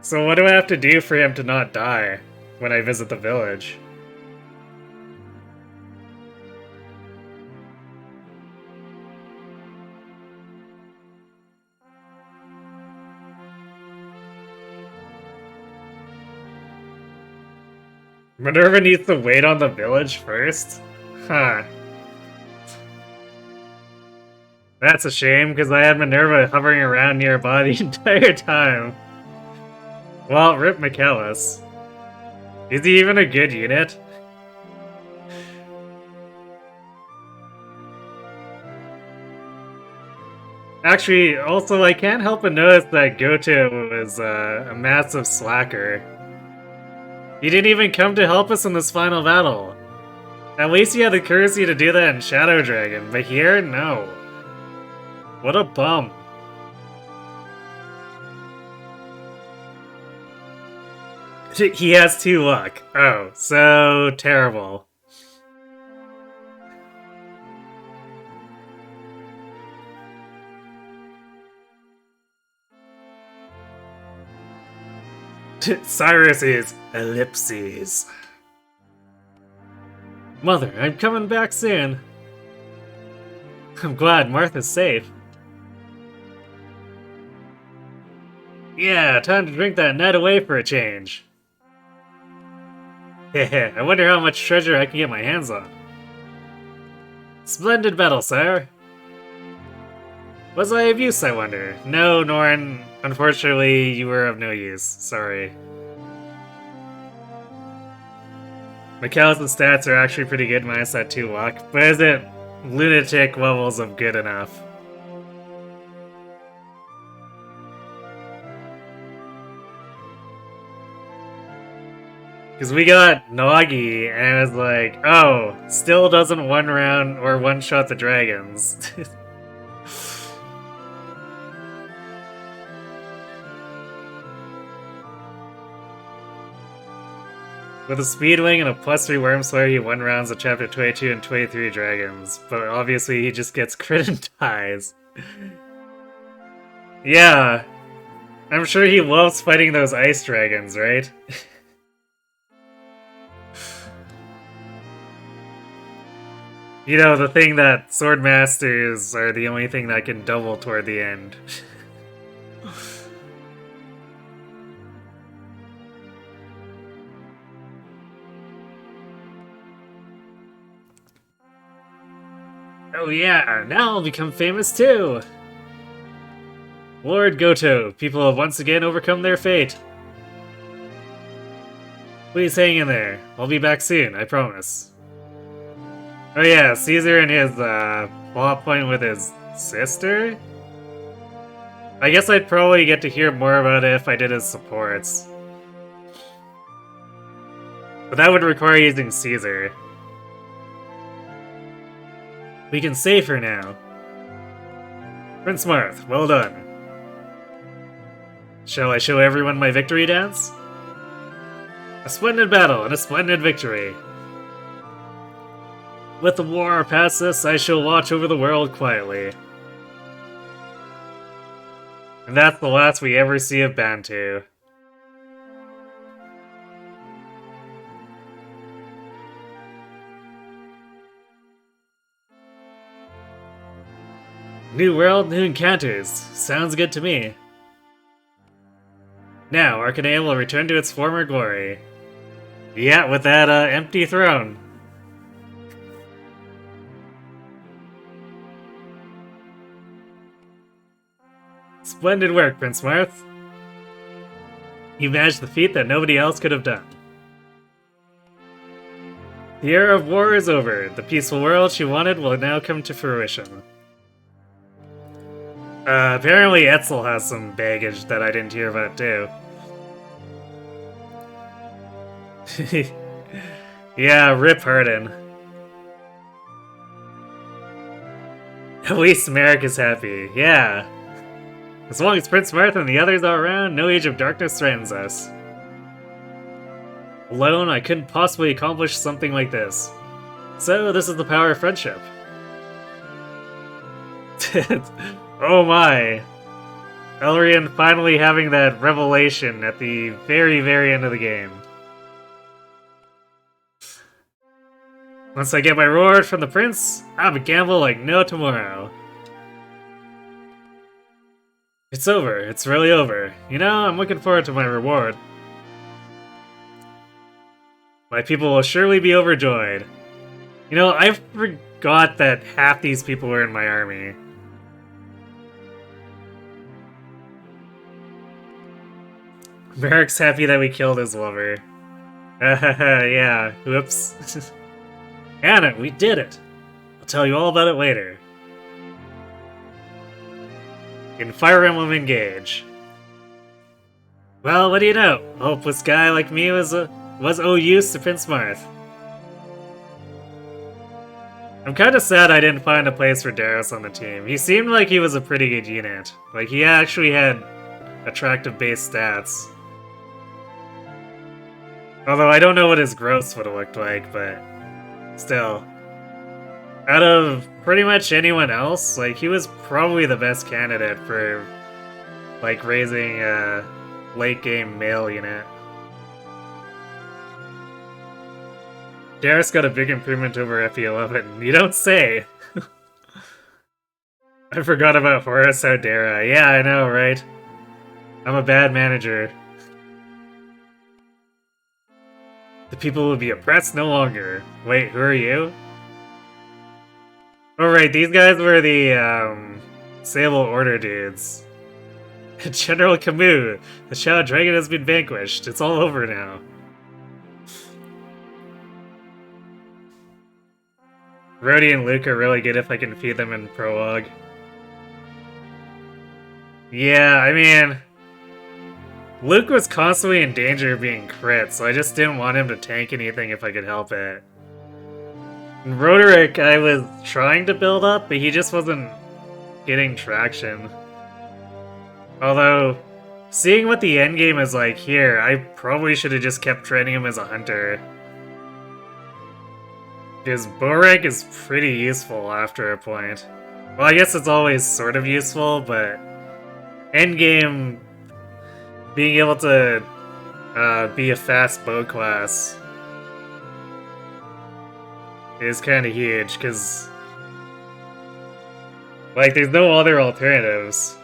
So what do I have to do for him to not die when I visit the village? Minerva needs to wait on the village first? Huh. That's a shame, because I had Minerva hovering around nearby the entire time. Well, rip Michaelis. Is he even a good unit? Actually, also, I can't help but notice that Goto is a massive slacker. He didn't even come to help us in this final battle. At least you had the courtesy to do that in Shadow Dragon, but here, no. What a bum. He has 2 luck. Oh, so terrible. Cyrus is ellipses. Mother, I'm coming back soon. I'm glad Martha's safe. Yeah, time to drink that night away for a change. Heh, I wonder how much treasure I can get my hands on. Splendid battle, sire. Was I of use, I wonder? No, Norn. Unfortunately, you were of no use. Sorry. Mikhail's stats are actually pretty good, minus that 2 luck, but is it lunatic levels of good enough? Because we got Nagi, and it was like, oh, still doesn't one round or one shot the dragons. With a Speedwing and a +3 Wormslayer, he one rounds of Chapter 22 and 23 dragons, but obviously he just gets crit and dies. Yeah, I'm sure he loves fighting those ice dragons, right? You know, the thing that Sword Masters are the only thing that can double toward the end. Oh yeah, now I'll become famous too! Lord Goto, people have once again overcome their fate. Please hang in there. I'll be back soon, I promise. Oh yeah, Caesar and his plot point with his sister? I guess I'd probably get to hear more about it if I did his supports. But that would require using Caesar. We can save her now. Prince Marth, well done. Shall I show everyone my victory dance? A splendid battle and a splendid victory. Let the war pass us, I shall watch over the world quietly. And that's the last we ever see of Bantu. New world, new encounters. Sounds good to me. Now, Arcanea will return to its former glory. Yeah, with that empty throne. Splendid work, Prince Marth. You managed the feat that nobody else could have done. The era of war is over. The peaceful world she wanted will now come to fruition. Apparently Etzel has some baggage that I didn't hear about too. Yeah, rip Hardin. At least Merrick is happy, yeah. As long as Prince Marth and the others are around, no age of darkness threatens us. Alone, I couldn't possibly accomplish something like this. So, this is the power of friendship. Oh my! Elrian finally having that revelation at the very, very end of the game. Once I get my reward from the prince, I'll gamble like no tomorrow. It's over. It's really over. You know, I'm looking forward to my reward. My people will surely be overjoyed. You know, I forgot that half these people were in my army. Merrick's happy that we killed his lover. Yeah, whoops. Anna, we did it! I'll tell you all about it later. In Fire Emblem Engage. Well, what do you know? A hopeless guy like me was use to Prince Marth. I'm kind of sad I didn't find a place for Darius on the team. He seemed like he was a pretty good unit. Like, he actually had attractive base stats. Although I don't know what his gross would have looked like, but still. Out of pretty much anyone else, like, he was probably the best candidate for, like, raising a late-game male unit. Darius got a big improvement over FE11. You don't say! I forgot about Horus Dara. Yeah, I know, right? I'm a bad manager. The people will be oppressed no longer. Wait, who are you? Oh right, these guys were the, Sable Order dudes. General Camus! The Shadow Dragon has been vanquished. It's all over now. Rhodey and Luke are really good if I can feed them in Prologue. Yeah, I mean... Luke was constantly in danger of being crit, so I just didn't want him to tank anything if I could help it. And Roderick, I was trying to build up, but he just wasn't getting traction. Although, seeing what the endgame is like here, I probably should have just kept training him as a hunter. Because bow rank is pretty useful after a point. Well, I guess it's always sort of useful, but endgame, being able to be a fast bow class is kind of huge, because like there's no other alternatives.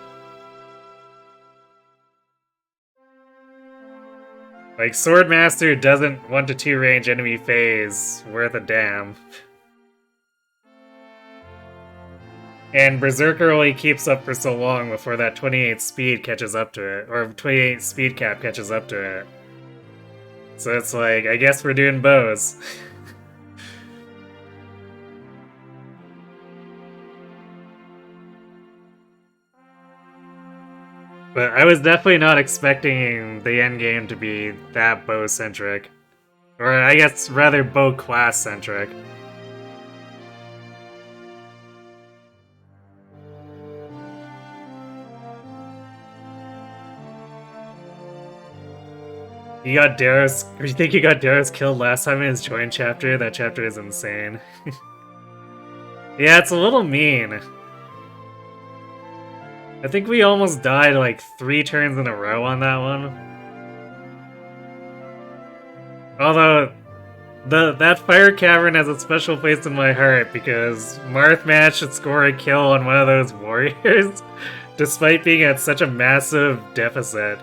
Like, Swordmaster doesn't 1-2 range enemy phase worth a damn. And Berserker only keeps up for so long before that 28 speed catches up to it, or 28 speed cap catches up to it. So it's like, I guess we're doing bows. But I was definitely not expecting the endgame to be that bow-centric. Or I guess rather bow class-centric. You got Darius, or you think you got Darius killed last time in his join chapter? That chapter is insane. Yeah, it's a little mean. I think we almost died like 3 turns in a row on that one. Although, that fire cavern has a special place in my heart because Marth managed to score a kill on one of those warriors, despite being at such a massive deficit.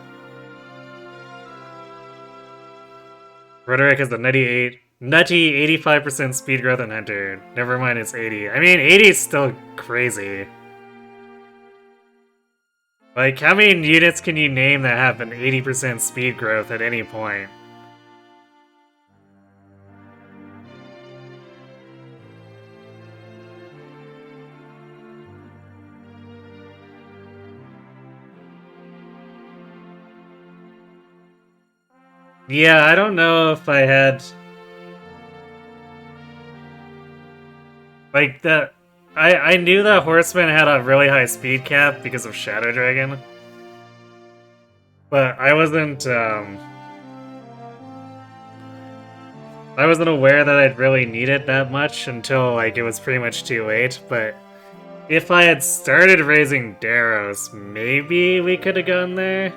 Roderick has the nutty 85% speed growth in Hunter. Never mind, it's 80. I mean, 80 is still crazy. Like, how many units can you name that have an 80% speed growth at any point? Yeah, I don't know if I had... Like, I knew that Horseman had a really high speed cap because of Shadow Dragon. But I wasn't aware that I'd really need it that much until, like, it was pretty much too late, but if I had started raising Daros, maybe we could have gone there?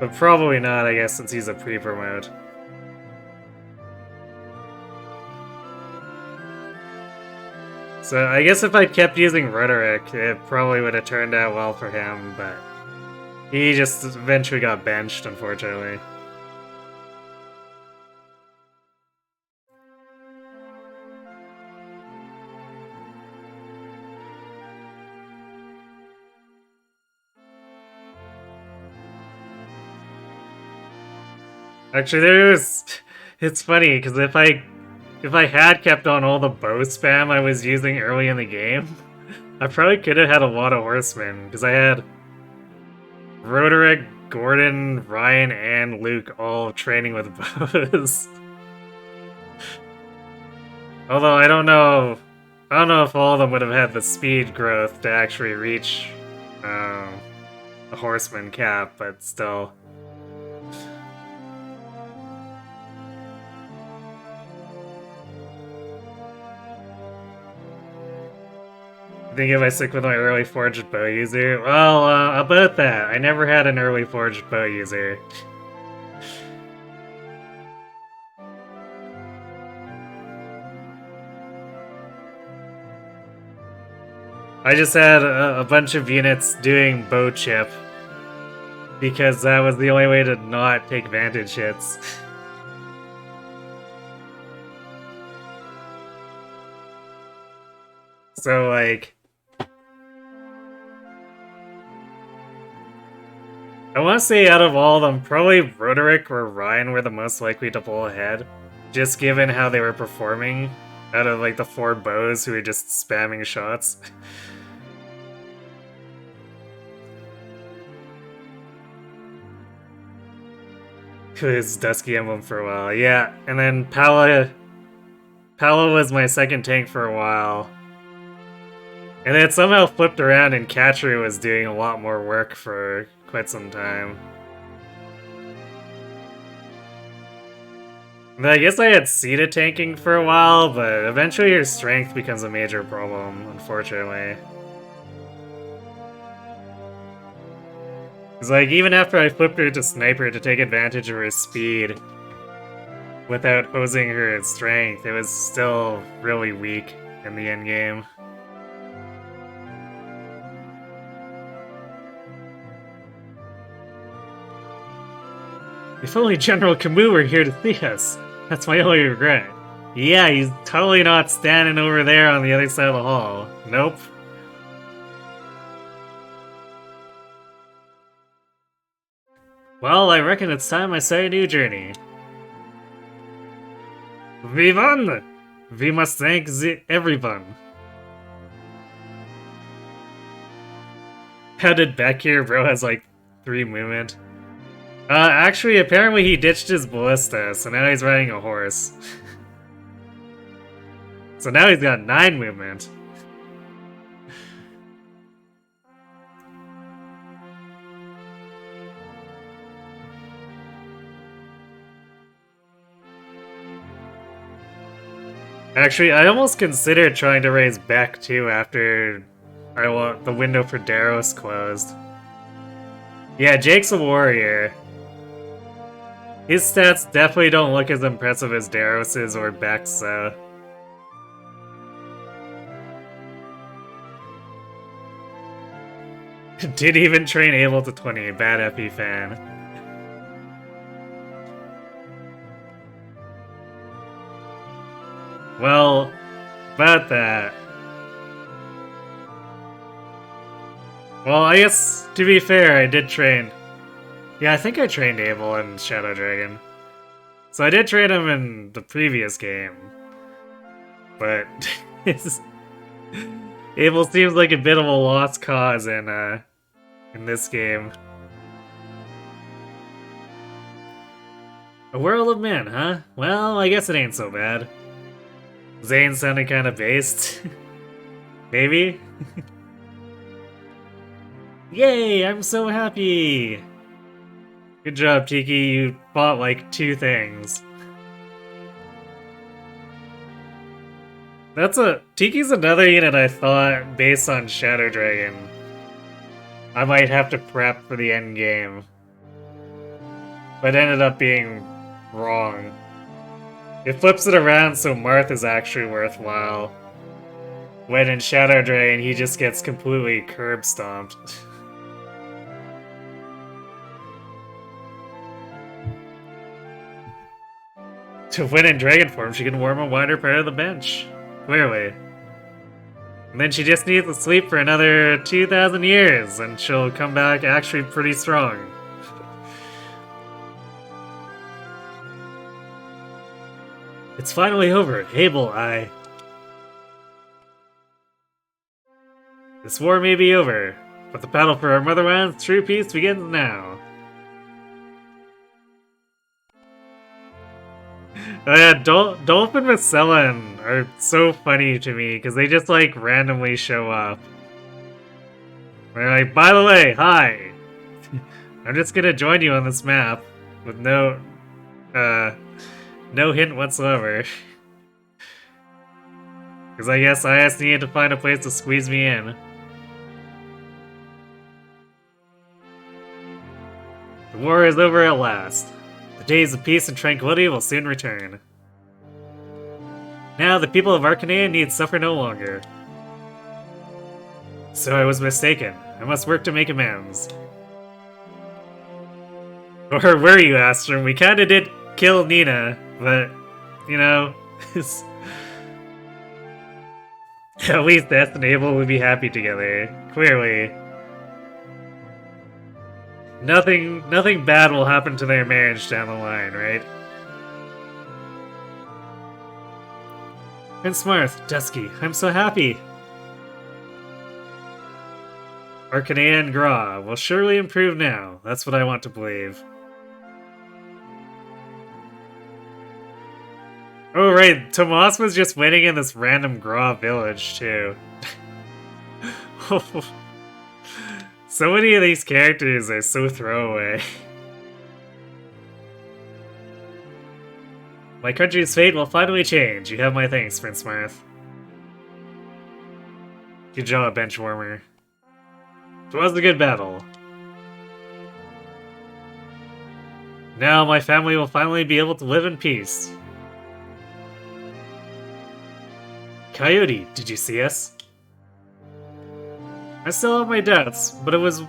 But probably not, I guess, since he's a pre-promote. So I guess if I kept using Rhetoric, it probably would have turned out well for him, but he just eventually got benched, unfortunately. Actually, it's funny, because if I had kept on all the bow spam I was using early in the game, I probably could have had a lot of horsemen, because I had Roderick, Gordon, Ryan, and Luke all training with bows. Although I don't know if all of them would have had the speed growth to actually reach a horseman cap, but still. I think if I stick with my early forged bow user, well, about that, I never had an early forged bow user. I just had a bunch of units doing bow chip because that was the only way to not take vantage hits. So, like, I want to say out of all of them, probably Roderick or Ryan were the most likely to pull ahead, just given how they were performing out of, like, the 4 bows who were just spamming shots. His Dusky Emblem for a while, yeah. And then Pala was my second tank for a while. And then it somehow flipped around and Catchery was doing a lot more work for quite some time. And I guess I had Sita tanking for a while, but eventually her strength becomes a major problem, unfortunately. It's like, even after I flipped her to Sniper to take advantage of her speed, without hosing her strength, it was still really weak in the endgame. If only General Camus were here to see us. That's my only regret. Yeah, he's totally not standing over there on the other side of the hall. Nope. Well, I reckon it's time I start a new journey. Vivant! We must thank everyone. How did Beck here? Bro has like 3 movement. Actually, apparently he ditched his ballista, so now he's riding a horse. So now he's got 9 movement. Actually, I almost considered trying to raise Beck too after the window for Daros closed. Yeah, Jake's a warrior. His stats definitely don't look as impressive as Daros's or Beck's, so... Did even train Abel to 20, bad Epi fan. Well, about that... Well, I guess, to be fair, I did train... Yeah, I think I trained Abel in Shadow Dragon. So I did train him in the previous game. But... Abel seems like a bit of a lost cause in this game. A world of men, huh? Well, I guess it ain't so bad. Zane sounded kinda based. Maybe? Yay, I'm so happy! Good job, Tiki, you bought like 2 things. Tiki's another unit I thought, based on Shadow Dragon, I might have to prep for the end game. But ended up being wrong. It flips it around so Marth is actually worthwhile. When in Shadow Dragon, he just gets completely curb stomped. To win in Dragon form, she can warm a wider part of the bench. Clearly. And then she just needs to sleep for another 2,000 years, and she'll come back actually pretty strong. It's finally over. Abel, This war may be over, but the battle for our motherland's true peace begins now. Dolphin and Cellen are so funny to me because they just like randomly show up. They're like, by the way, hi. I'm just gonna join you on this map with uh, no hint whatsoever. Because I guess I just needed to find a place to squeeze me in. The war is over at last. The days of peace and tranquility will soon return. Now the people of Arcanea need suffer no longer. So I was mistaken. I must work to make amends. Or were you, Astrum? We kinda did kill Nina, but, you know, at least Death and Abel would be happy together. Clearly. Nothing bad will happen to their marriage down the line, right? Prince Marth, Dusky, I'm so happy! Arcanea and Gra will surely improve now. That's what I want to believe. Oh right, Tomas was just waiting in this random Gra village, too. So many of these characters are so throwaway. My country's fate will finally change. You have my thanks, Prince Marth. Good job, Benchwarmer. It was a good battle. Now my family will finally be able to live in peace. Coyote, did you see us? I still have my doubts, but it was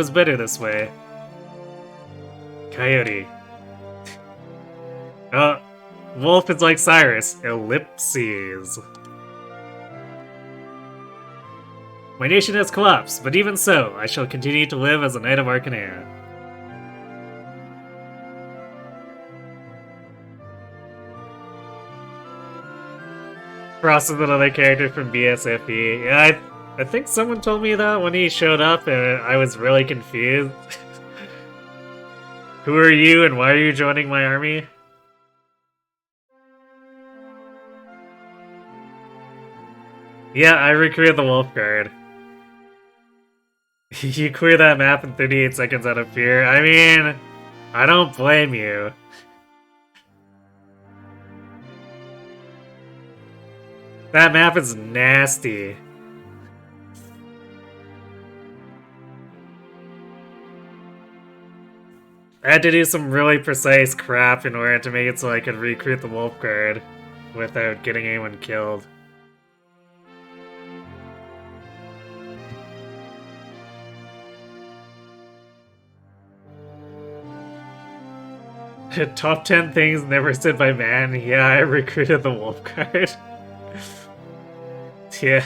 better this way. Coyote. Wolf is like Cyrus. Ellipses. My nation has collapsed, but even so, I shall continue to live as a Knight of Arcanea. Frost is another character from BSFE. Yeah, I think someone told me that when he showed up, and I was really confused. Who are you, and why are you joining my army? Yeah, I recreated the wolf card. You clear that map in 38 seconds out of fear. I mean, I don't blame you. That map is nasty. I had to do some really precise crap in order to make it so I could recruit the wolf card without getting anyone killed. Top 10 things never said by man. Yeah, I recruited the wolf card. Yeah.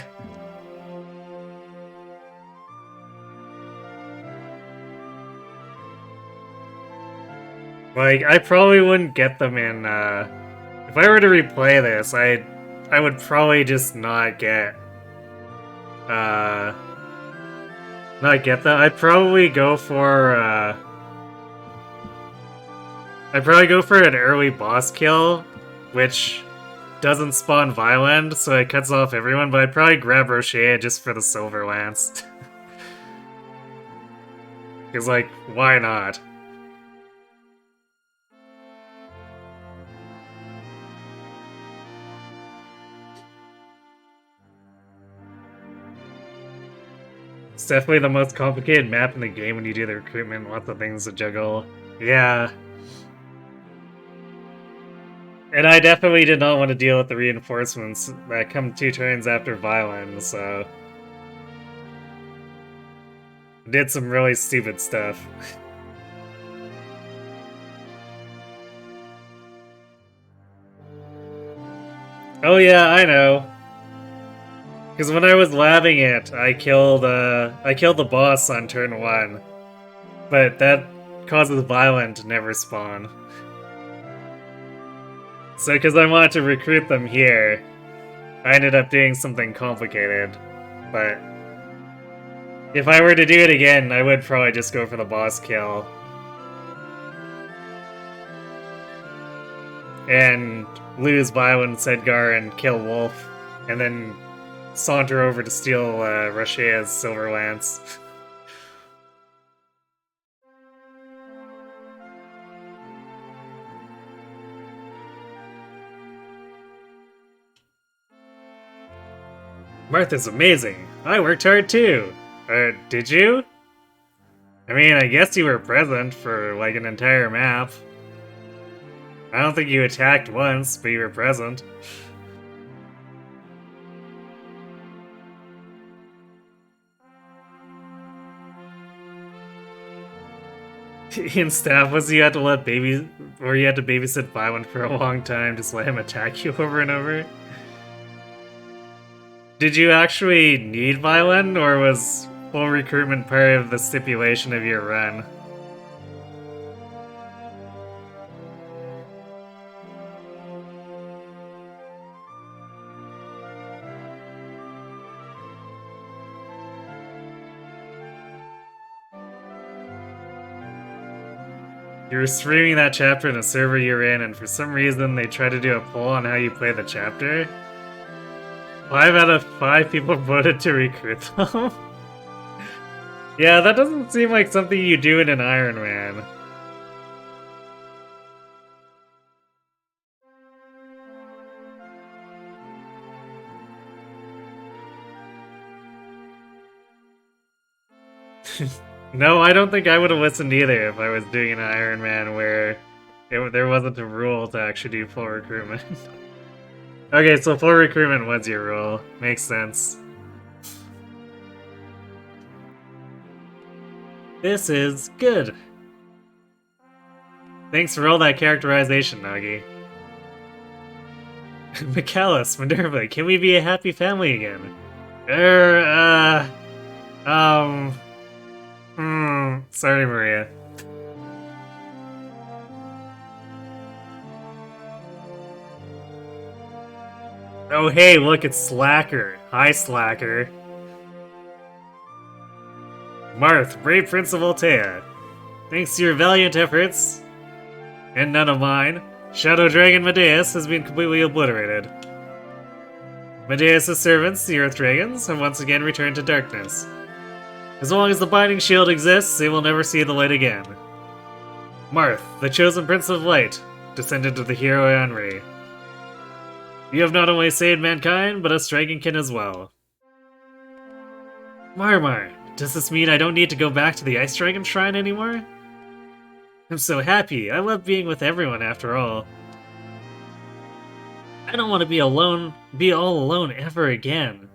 Like, I probably wouldn't get them in, if I were to replay this, I would probably just not get that. I'd probably go for, I'd probably go for an early boss kill, which doesn't spawn Violent, so it cuts off everyone, but I'd probably grab Rocher just for the Silver Lance. Because, like, why not? It's definitely the most complicated map in the game when you do the recruitment, lots of things to juggle. Yeah. And I definitely did not want to deal with the reinforcements that come 2 turns after Violin, so... did some really stupid stuff. Oh yeah, I know. Because when I was labbing it, I killed the boss on turn 1. But that causes Violent to never spawn. So because I wanted to recruit them here, I ended up doing something complicated. But if I were to do it again, I would probably just go for the boss kill. and lose Bywin, Sedgar, and kill Wolf, and then saunter over to steal Rashea's Silver Lance. Martha's amazing. I worked hard too. Did you? I mean, I guess you were present for like an entire map. I don't think you attacked once, but you were present. In staff was you had to let babies, or you had to babysit Bywin for a long time, just let him attack you over and over. Did you actually need Bywin, or was full recruitment part of the stipulation of your run? You were streaming that chapter in a server you're in, and for some reason they tried to do a poll on how you play the chapter. 5 out of 5 people voted to recruit them. Yeah, that doesn't seem like something you do in an Iron Man. No, I don't think I would have listened either if I was doing an Iron Man where there wasn't a rule to actually do full recruitment. Okay, so full recruitment was your rule. Makes sense. This is good. Thanks for all that characterization, Nagi. Michaelis, Minerva, can we be a happy family again? Sorry, Maria. Oh, hey, look, it's Slacker. Hi, Slacker. Marth, brave Prince of Altea. Thanks to your valiant efforts, and none of mine, Shadow Dragon Medeus has been completely obliterated. Medeus' servants, the Earth Dragons, have once again returned to darkness. As long as the Binding Shield exists, they will never see the light again. Marth, the chosen Prince of Light, descendant of the hero Anri. You have not only saved mankind, but us Dragonkin as well. Marmar, does this mean I don't need to go back to the Ice Dragon Shrine anymore? I'm so happy. I love being with everyone after all. I don't want to be all alone ever again.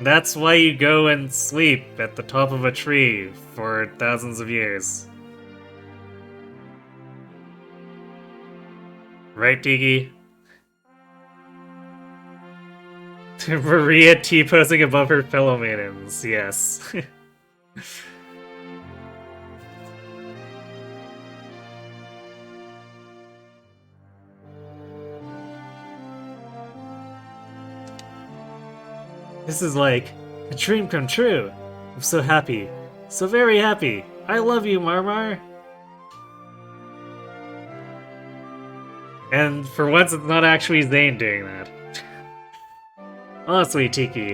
That's why you go and sleep at the top of a tree for thousands of years. Right, Tiki? Maria T-posing above her fellow maidens, yes. This is like a dream come true. I'm so happy. So very happy. I love you, Marmar. And for once, it's not actually Zane doing that. Honestly, Tiki,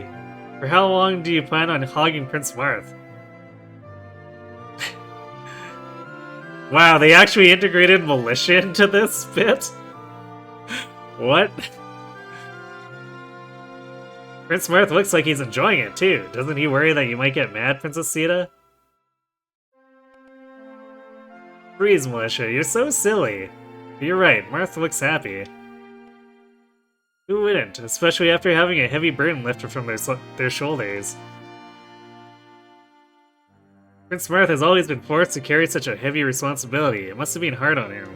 for how long do you plan on hogging Prince Marth? Wow, they actually integrated militia into this bit? What? Prince Marth looks like he's enjoying it too. Doesn't he worry that you might get mad, Princess Sita? Freeze, militia, you're so silly. But you're right, Marth looks happy. Who wouldn't, especially after having a heavy burden lifted from their shoulders? Prince Marth has always been forced to carry such a heavy responsibility. It must have been hard on him.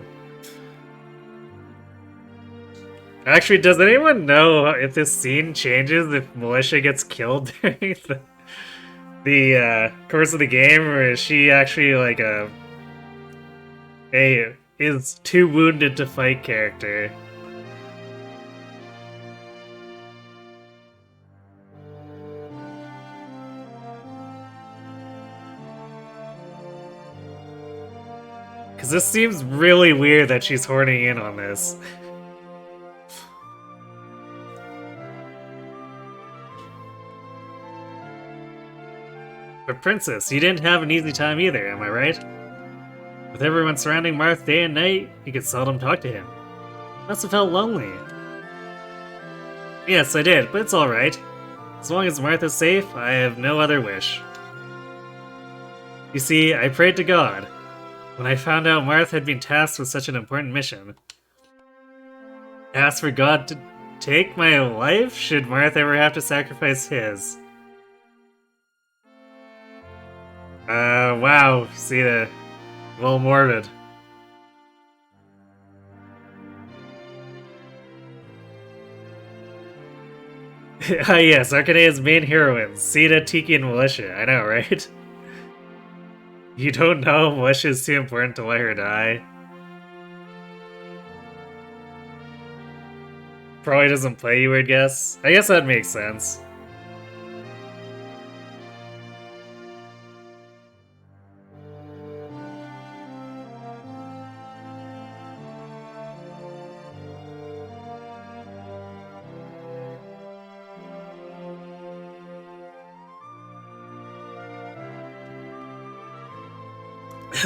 Actually, does anyone know if this scene changes if Militia gets killed during the course of the game, or is she actually like is too wounded to fight character? Because this seems really weird that she's horning in on this. But Princess, you didn't have an easy time either, am I right? With everyone surrounding Marth day and night, you could seldom talk to him. Must have felt lonely. Yes, I did, but it's alright. As long as Marth is safe, I have no other wish. You see, I prayed to God. When I found out Marth had been tasked with such an important mission, I asked for God to take my life should Marth ever have to sacrifice his. Wow, see the... well, morbid. Ah yes, Arcanea's main heroines, Sita, Tiki, and Militia. I know, right? You don't know Militia is too important to let her die? Probably doesn't play you, I guess. I guess that makes sense.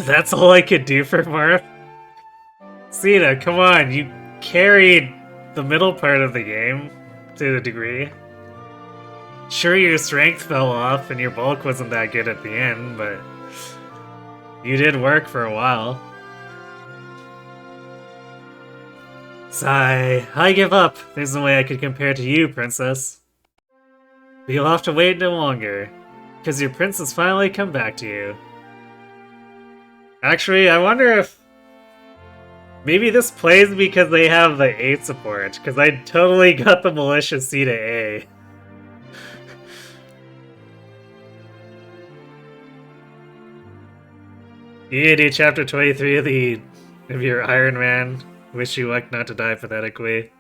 That's all I could do for Marth? Sita, come on, you carried the middle part of the game to a degree. Sure, your strength fell off and your bulk wasn't that good at the end, but you did work for a while. Sigh, I give up. There's no way I could compare to you, Princess. But you'll have to wait no longer, because your prince has finally come back to you. Actually, I wonder if maybe this plays because they have the 8 support, because I totally got the Militia C to A. You need to do chapter 23 of your Iron Man. Wish you luck not to die pathetically.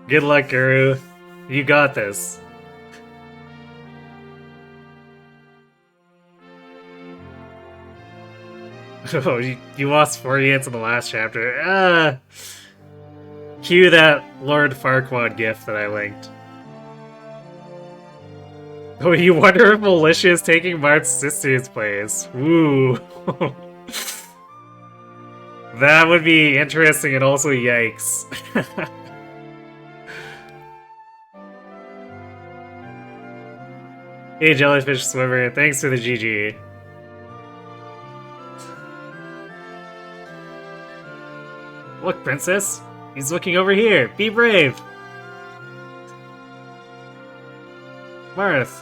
Good luck, Guru. You got this. Oh, you lost 4 units in the last chapter. Cue that Lord Farquaad gift that I linked. Oh, you wonder if Militia is taking Marth's sister's place. Ooh. That would be interesting and also yikes. Hey, Jellyfish Swimmer, thanks for the GG. Look, Princess. He's looking over here. Be brave. Marth.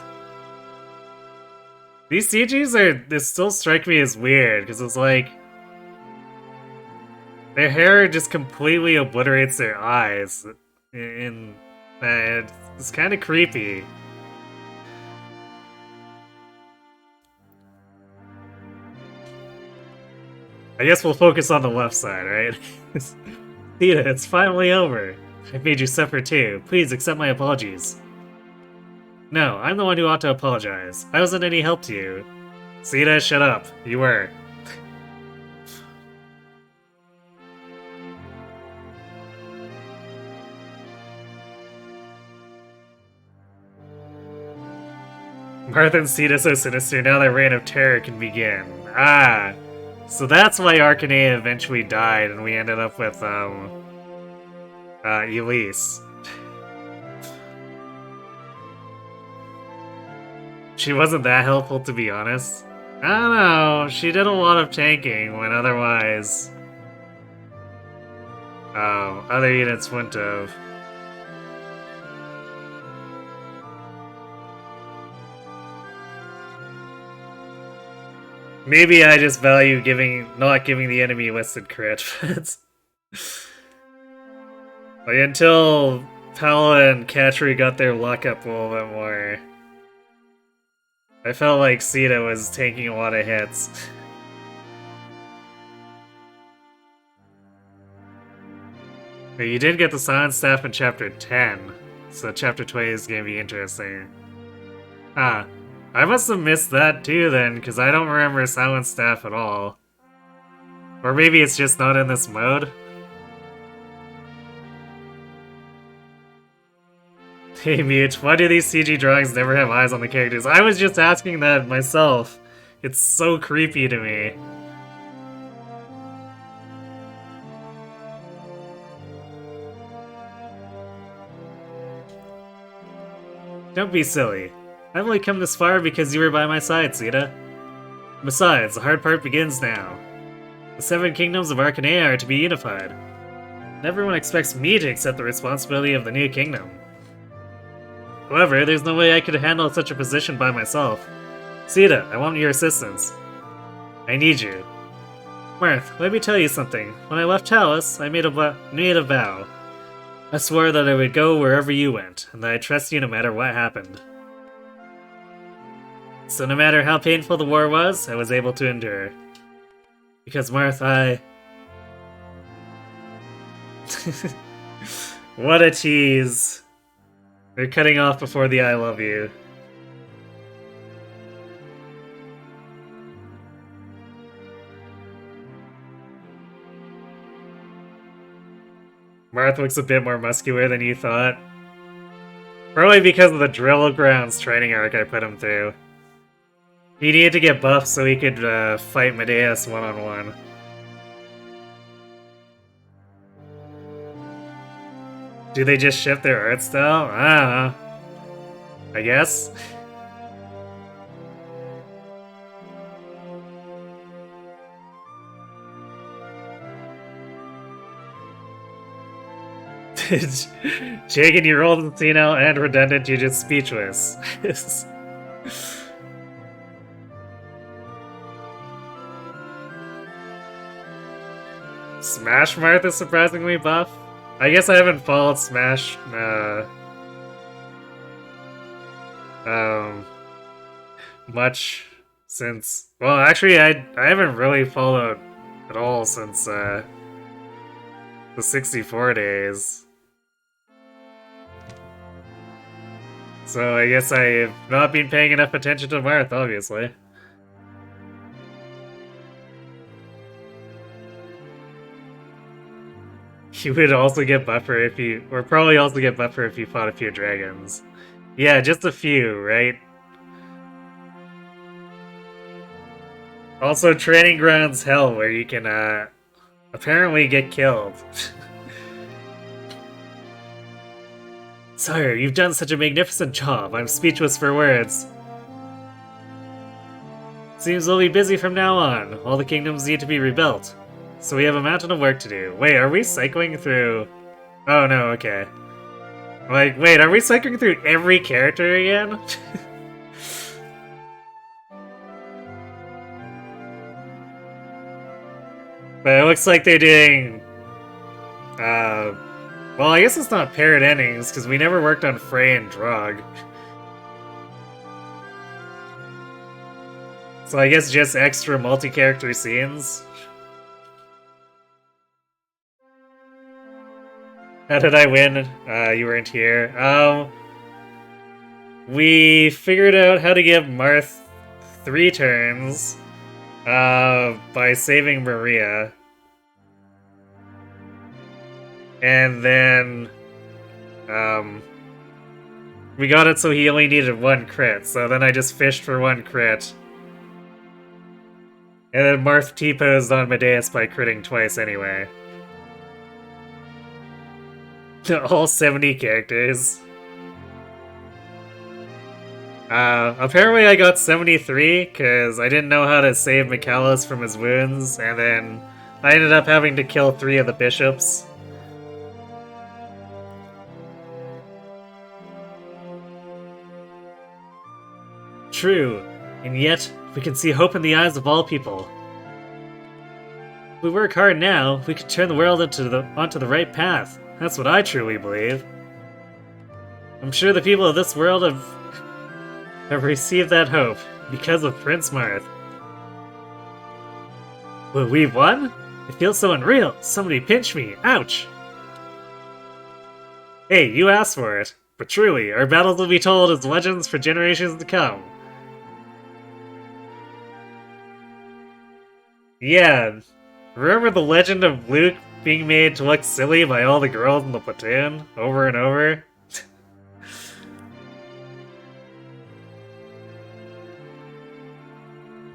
These CGs they still strike me as weird, because it's like... their hair just completely obliterates their eyes. And it's kind of creepy. I guess we'll focus on the left side, right? Sita, it's finally over. I made you suffer too. Please accept my apologies. No, I'm the one who ought to apologize. I wasn't any help to you. Sita, shut up. You were. Marth and Sita so sinister, now their reign of terror can begin. Ah! So that's why Arcanea eventually died and we ended up with, Elise. She wasn't that helpful, to be honest. I don't know, she did a lot of tanking when otherwise... other units wouldn't have. Maybe I just value not giving the enemy listed crit. Like, until Pala and Katri got their luck up a little bit more, I felt like Sita was taking a lot of hits. But you did get the Silent Staff in Chapter 10, so Chapter 20 is gonna be interesting. Ah. I must have missed that too then, because I don't remember Silent Staff at all. Or maybe it's just not in this mode? Hey Mute, why do these CG drawings never have eyes on the characters? I was just asking that myself. It's so creepy to me. Don't be silly. I've only come this far because you were by my side, Sita. Besides, the hard part begins now. The 7 kingdoms of Arcanea are to be unified. And everyone expects me to accept the responsibility of the new kingdom. However, there's no way I could handle such a position by myself. Sita, I want your assistance. I need you. Marth, let me tell you something. When I left Talus, I made a vow. I swore that I would go wherever you went, and that I'd trust you no matter what happened. So no matter how painful the war was, I was able to endure. Because Marth, What a tease. They're cutting off before the I love you. Marth looks a bit more muscular than you thought. Probably because of the Drill Grounds training arc I put him through. He needed to get buffed so he could fight Medeus one-on-one. Do they just shift their art style? I don't know. I guess? Jagan, you rolled the senile and redundant, you're just speechless. Smash Marth is surprisingly buff? I guess I haven't followed Smash, much since... Well, actually, I haven't really followed at all since, the 64 days. So I guess I have not been paying enough attention to Marth, obviously. You would also get buffer if you... Or probably also get buffer if you fought a few dragons. Yeah, just a few, right? Also, Training Grounds Hell, where you can, apparently get killed. Sire, you've done such a magnificent job. I'm speechless for words. Seems we'll be busy from now on. All the kingdoms need to be rebuilt. So we have a mountain of work to do. Wait, are we cycling through... Oh no, okay. Like, wait, are we cycling through every character again? But it looks like they're doing... Well, I guess it's not paired endings, because we never worked on Frey and Drog. So I guess just extra multi-character scenes? How did I win? You weren't here. We figured out how to give Marth 3 turns, by saving Maria. And then, we got it so he only needed 1 crit, so then I just fished for 1 crit. And then Marth T-posed on Medeus by critting twice anyway. All 70 characters. Apparently I got 73, because I didn't know how to save Michaelis from his wounds, and then I ended up having to kill 3 of the bishops. True, and yet we can see hope in the eyes of all people. If we work hard now, we can turn the world onto the right path. That's what I truly believe. I'm sure the people of this world have received that hope because of Prince Marth. Well, we've won? It feels so unreal. Somebody pinch me. Ouch! Hey, you asked for it. But truly, our battles will be told as legends for generations to come. Yeah, Remember the legend of Luke being made to look silly by all the girls in the platoon over and over?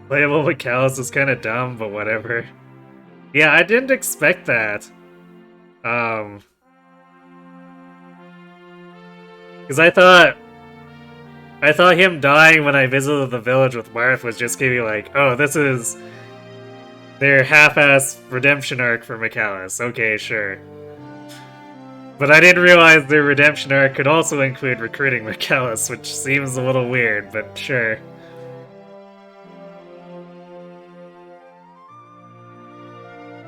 Playable McAllis is kind of dumb, but whatever. Yeah, I didn't expect that. Because I thought him dying when I visited the village with Marth was just gonna be like, oh, this is their half-ass redemption arc for McAllis. Okay, sure. But I didn't realize their redemption arc could also include recruiting McAllis, which seems a little weird, but sure.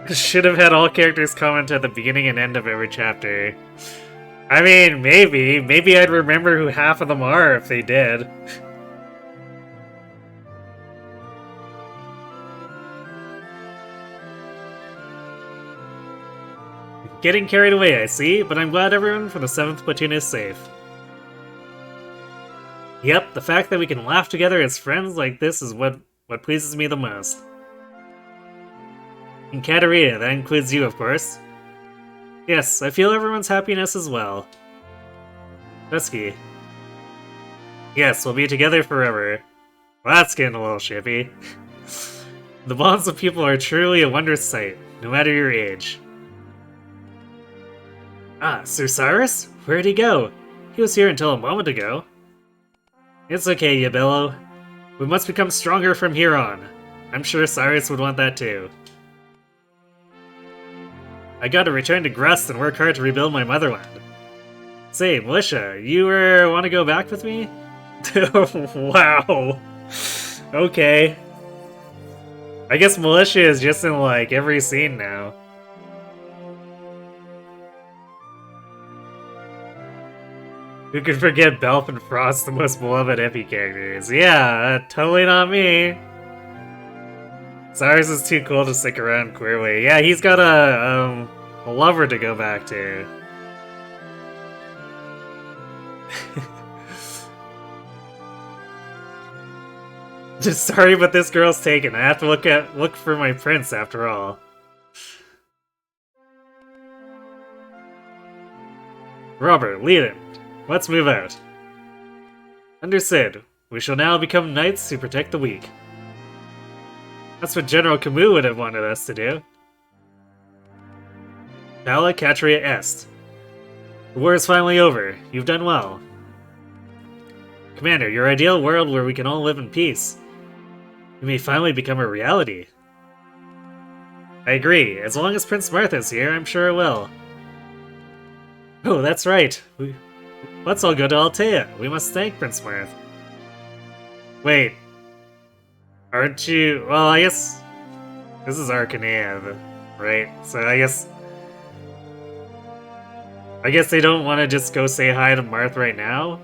Should have had all characters comment at the beginning and end of every chapter. I mean, maybe. Maybe I'd remember who half of them are if they did. Getting carried away, I see, but I'm glad everyone from the 7th Platoon is safe. Yep, the fact that we can laugh together as friends like this is what pleases me the most. And Katarina, that includes you, of course. Yes, I feel everyone's happiness as well. Dusky. Yes, we'll be together forever. Well, that's getting a little shippy. The bonds of people are truly a wondrous sight, no matter your age. Ah, Sir Cyrus? Where'd he go? He was here until a moment ago. It's okay, Yabello. We must become stronger from here on. I'm sure Cyrus would want that too. I gotta return to Grust and work hard to rebuild my motherland. Say, Militia, you want to go back with me? Wow. Okay. I guess Militia is just in, like, every scene now. Who could forget Belf and Frost, the most beloved Epi characters? Yeah, totally not me. Cyrus is too cool to stick around Queerway. Yeah, he's got a lover to go back to. Just sorry, but this girl's taken. I have to look for my prince after all. Robert, lead it. Let's move out. Understood. We shall now become knights to protect the weak. That's what General Camus would have wanted us to do. Pala Catria Est. The war is finally over. You've done well. Commander, your ideal world where we can all live in peace. It may finally become a reality. I agree. As long as Prince Martha's here, I'm sure it will. Oh, that's right. Let's all go to Altea. We must thank Prince Marth. Wait. Aren't you... Well, I guess... This is Arcanea, right? So I guess they don't want to just go say hi to Marth right now?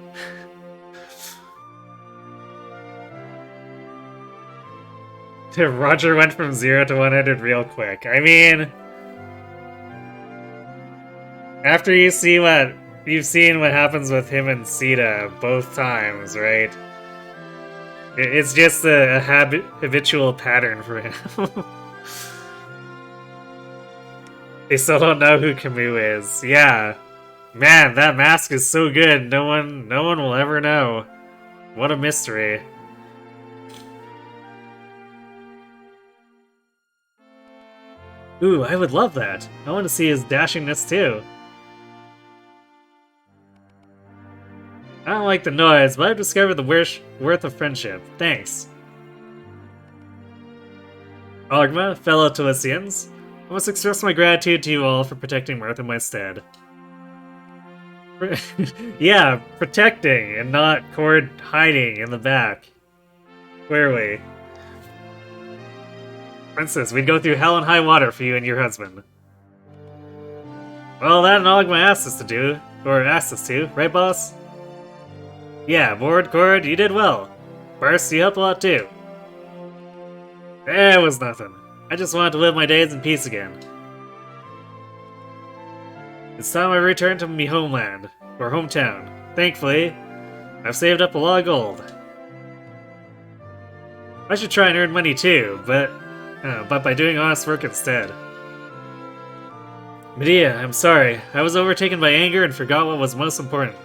Roger went from 0 to 100 real quick. I mean... After you've seen what happens with him and Sita both times, right? It's just a habitual pattern for him. They still don't know who Camus is. Yeah. Man, that mask is so good, no one will ever know. What a mystery. Ooh, I would love that. I want to see his dashingness too. I don't like the noise, but I've discovered the worth of friendship. Thanks. Ogma, fellow Tilicians, I must express my gratitude to you all for protecting Marth in my stead. Yeah, protecting, and not Cord hiding in the back. Clearly. Princess, we'd go through hell and high water for you and your husband. Well, that and Ogma asked us to do, or asked us to, right, boss? Yeah, Board, Cord, you did well. Burst, you helped a lot too. It was nothing. I just wanted to live my days in peace again. It's time I return to my homeland, or hometown. Thankfully, I've saved up a lot of gold. I should try and earn money too, but but by doing honest work instead. Medea, I'm sorry. I was overtaken by anger and forgot what was most important.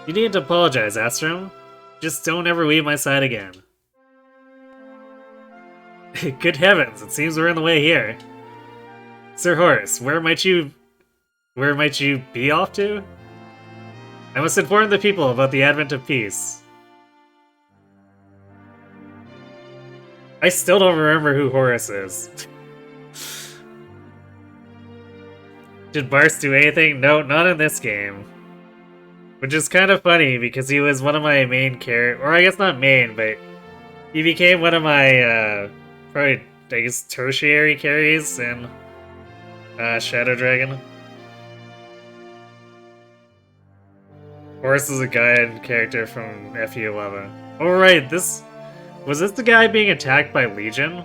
You needn't apologize, Astrum. Just don't ever leave my side again. Good heavens, it seems we're in the way here. Sir Horace, where might you be off to? I must inform the people about the advent of peace. I still don't remember who Horace is. Did Barst do anything? No, not in this game. Which is kind of funny because he was one of my main characters, or I guess not main, but he became one of my probably I guess tertiary carries in Shadow Dragon. Horus is a guide character from FE11. Oh right, was this the guy being attacked by Legion?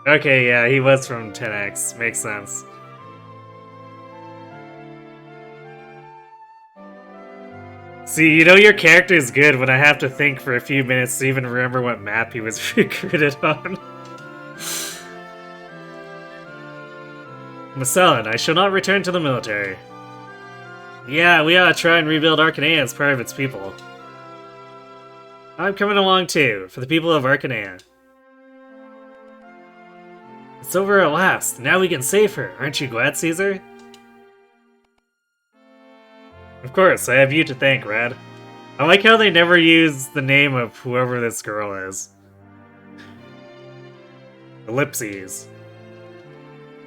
Okay, yeah, he was from 10X. Makes sense. See, you know your character is good when I have to think for a few minutes to even remember what map he was recruited on. Masalan, I shall not return to the military. Yeah, we ought to try and rebuild Arcanea as part of its people. I'm coming along too, for the people of Arcanea. It's over at last. Now we can save her. Aren't you glad, Caesar? Of course, I have you to thank, Rad. I like how they never use the name of whoever this girl is. Ellipses.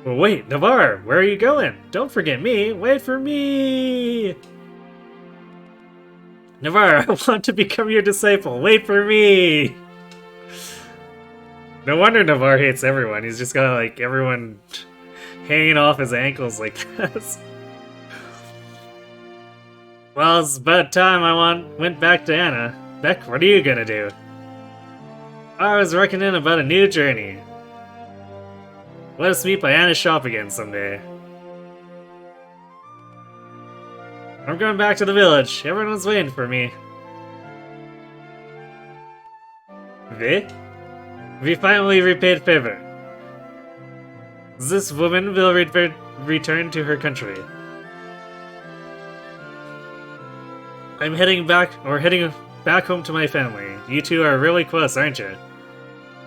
Well, wait, Navarre, where are you going? Don't forget me. Wait for me. Navarre, I want to become your disciple. Wait for me. No wonder Navarre hates everyone. He's just got like everyone hanging off his ankles like this. Well, it's about time I went back to Anna. Beck, what are you gonna do? I was reckoning about a new journey. Let us meet by Anna's shop again someday. I'm going back to the village. Everyone's waiting for me. We finally repaid favor. This woman will return to her country. I'm heading back home to my family. You two are really close, aren't you? You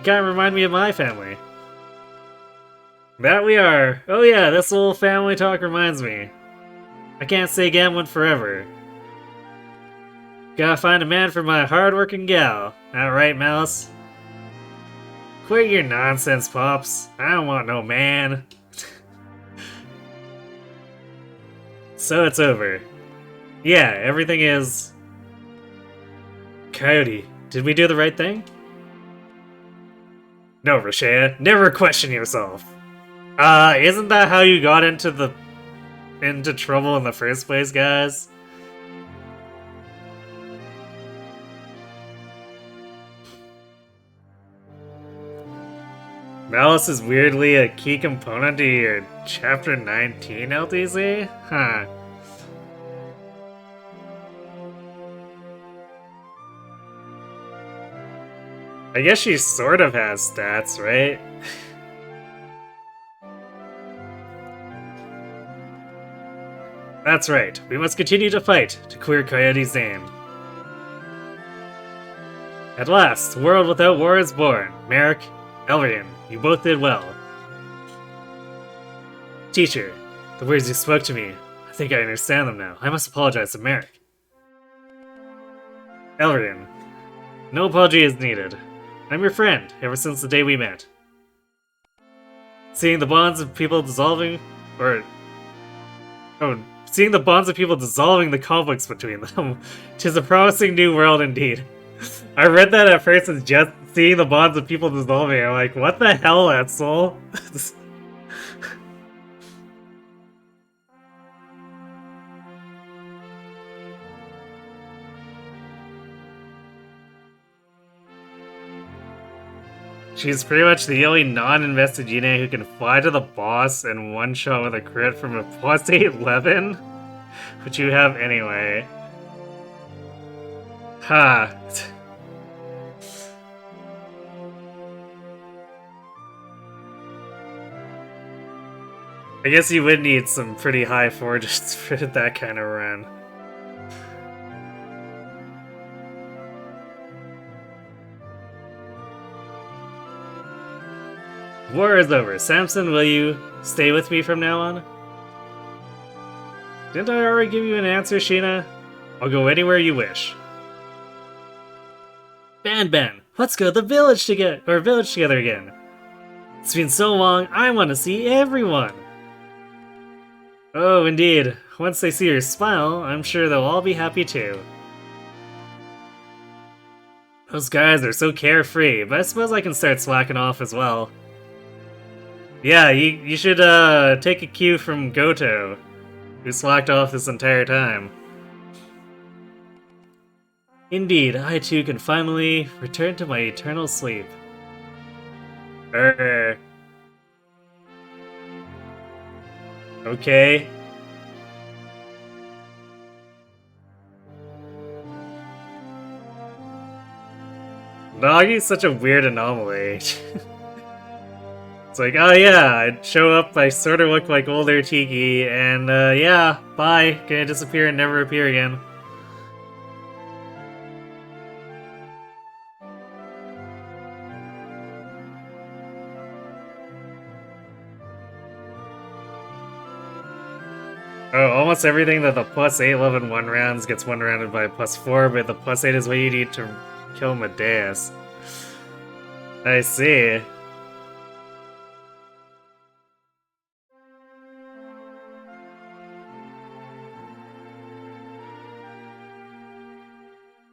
kinda remind me of my family. That we are. Oh yeah, this little family talk reminds me. I can't stay gambling forever. Gotta find a man for my hard-working gal. That right, Malice? Quit your nonsense, Pops. I don't want no man. So it's over. Yeah, everything is... Coyote, did we do the right thing? No, Rashea, never question yourself. Isn't that how you got into trouble in the first place, guys? Malice is weirdly a key component to your Chapter 19 LTC? Huh. I guess she sort of has stats, right? That's right. We must continue to fight to clear Coyote's name. At last, the world without war is born. Merrick, Elrian, you both did well. Teacher, the words you spoke to me, I think I understand them now. I must apologize to Merrick. Elrian, no apology is needed. I'm your friend, ever since the day we met. Seeing the bonds of people dissolving the conflicts between them. 'Tis a promising new world indeed. I read that at first as just seeing the bonds of people dissolving. I'm like, what the hell, Etzel? She's pretty much the only non-invested unit who can fly to the boss and one-shot with a crit from a plus 11, which you have anyway. Ha! I guess you would need some pretty high forges for that kind of run. War is over. Samson, will you stay with me from now on? Didn't I already give you an answer, Sheena? I'll go anywhere you wish. Ben, let's go to the village together again. It's been so long, I want to see everyone. Oh, indeed. Once they see your smile, I'm sure they'll all be happy too. Those guys are so carefree, but I suppose I can start slacking off as well. Yeah, you should take a cue from Goto, who slacked off this entire time. Indeed, I too can finally return to my eternal sleep. Okay. Nagi's such a weird anomaly. It's like, oh yeah, I'd show up, I sort of look like older Tiki, and yeah, bye, gonna disappear and never appear again. Oh, almost everything that the +8 level 1 rounds gets one rounded by +4, but the +8 is what you need to kill Medeus. I see.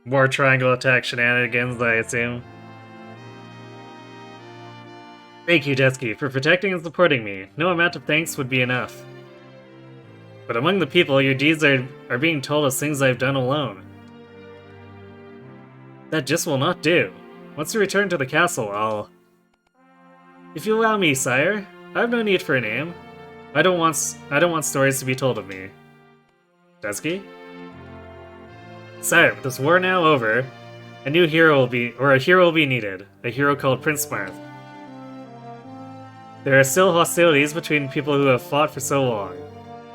More triangle attack shenanigans, I assume. Thank you, Desky, for protecting and supporting me. No amount of thanks would be enough. But among the people, your deeds are being told as things I've done alone. That just will not do. Once we return to the castle, I'll... If you allow me, sire, I have no need for a name. I don't want stories to be told of me. Desky? Sire, with this war now over, a hero will be needed. A hero called Prince Marth. There are still hostilities between people who have fought for so long.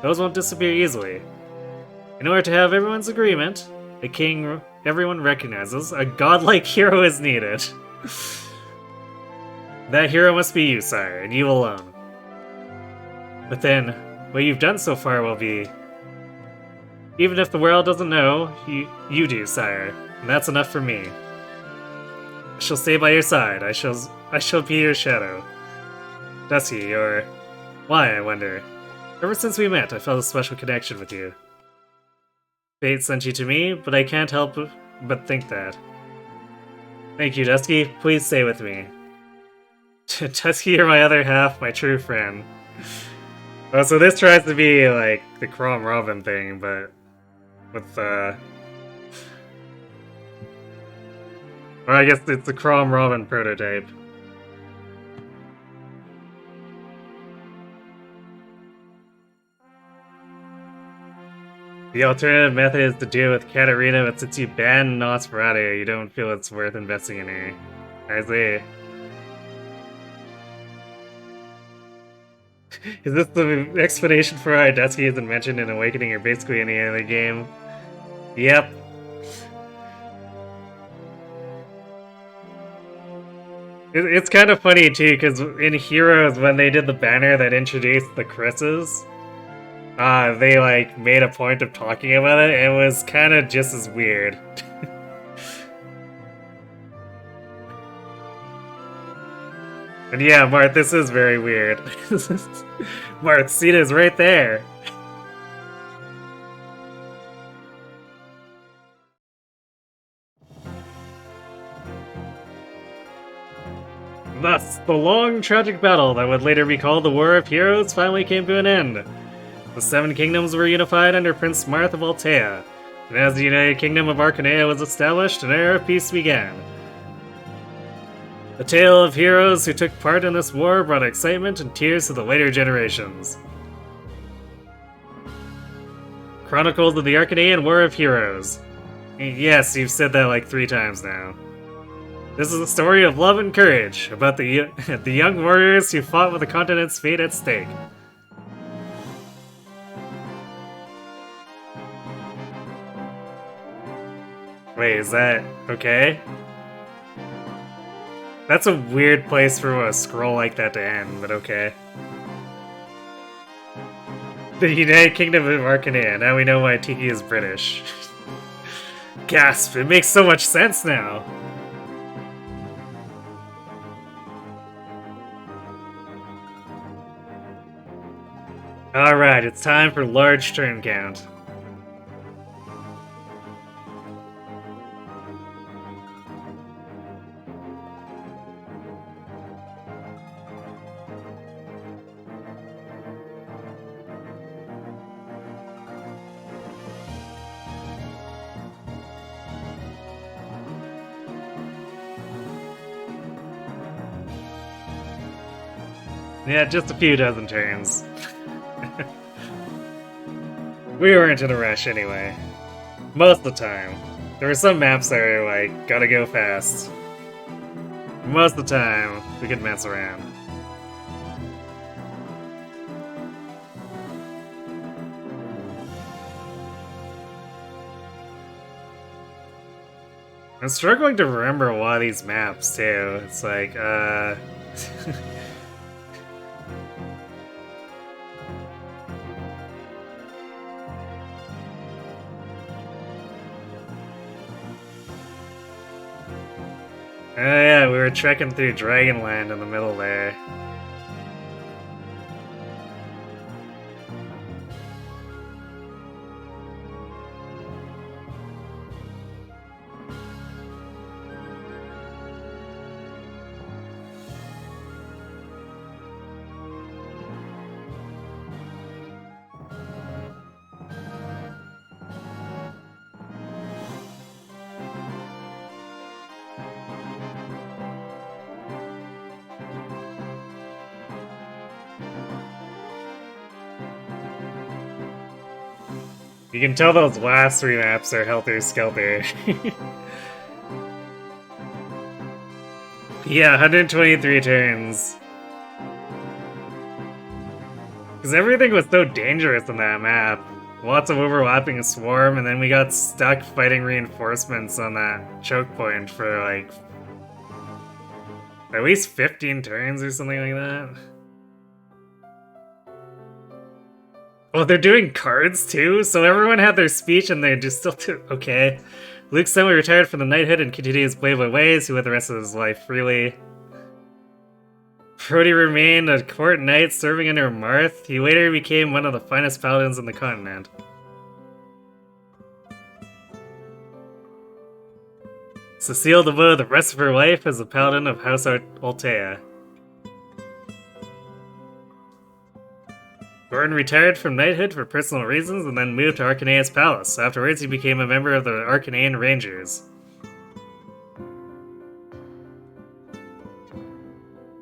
Those won't disappear easily. In order to have everyone's agreement, a king everyone recognizes, a godlike hero is needed. That hero must be you, sire, and you alone. But then, what you've done so far will be... Even if the world doesn't know, you do, sire, and that's enough for me. I shall stay by your side. I shall be your shadow. Dusky, or... Why, I wonder? Ever since we met, I felt a special connection with you. Fate sent you to me, but I can't help but think that. Thank you, Dusky. Please stay with me. Dusky, you're my other half, my true friend. Oh, so this tries to be like the Crom Robin thing, but with or I guess it's the Crom Robin prototype. The alternative method is to deal with Katarina, but since you banned Nosferatu, you don't feel it's worth investing in her. I see. Is this the explanation for why Dusky isn't mentioned in Awakening or basically any other game? Yep. It's kind of funny too, because in Heroes, when they did the banner that introduced the Chris's, they like made a point of talking about it. It was kind of just as weird. And yeah, Marth, this is very weird. Marth, Sita's right there. Thus, the long, tragic battle that would later be called the War of Heroes finally came to an end. The Seven Kingdoms were unified under Prince Marth of Altea, and as the United Kingdom of Arcanea was established, an era of peace began. The tale of heroes who took part in this war brought excitement and tears to the later generations. Chronicles of the Arcanean War of Heroes. Yes, you've said that like 3 times now. This is a story of love and courage, about the young warriors who fought with the continent's fate at stake. Wait, is that okay? That's a weird place for a scroll like that to end, but okay. The United Kingdom of Arcanea. Now we know why Tiki is British. Gasp, it makes so much sense now. Alright, it's time for large turn count. Yeah, just a few dozen turns. We weren't in a rush anyway. Most of the time. There were some maps that are like, gotta go fast. Most of the time, we could mess around. I'm struggling to remember a lot of these maps too. It's like, oh yeah, we were trekking through Dragonland in the middle there. You can tell those last three maps are Helter Skelter. Yeah, 123 turns. Because everything was so dangerous in that map. Lots of overlapping swarm, and then we got stuck fighting reinforcements on that choke point for like at least 15 turns or something like that. Oh, they're doing cards too? So everyone had their speech and they're just still okay. Luke suddenly retired from the knighthood and continued his playboy ways. He went the rest of his life freely. Brody remained a court knight serving under Marth. He later became one of the finest paladins on the continent. Cecile devoted the rest of her life as a paladin of House Altea. Gordon retired from knighthood for personal reasons and then moved to Arcanea's palace. Afterwards, he became a member of the Arcanean Rangers.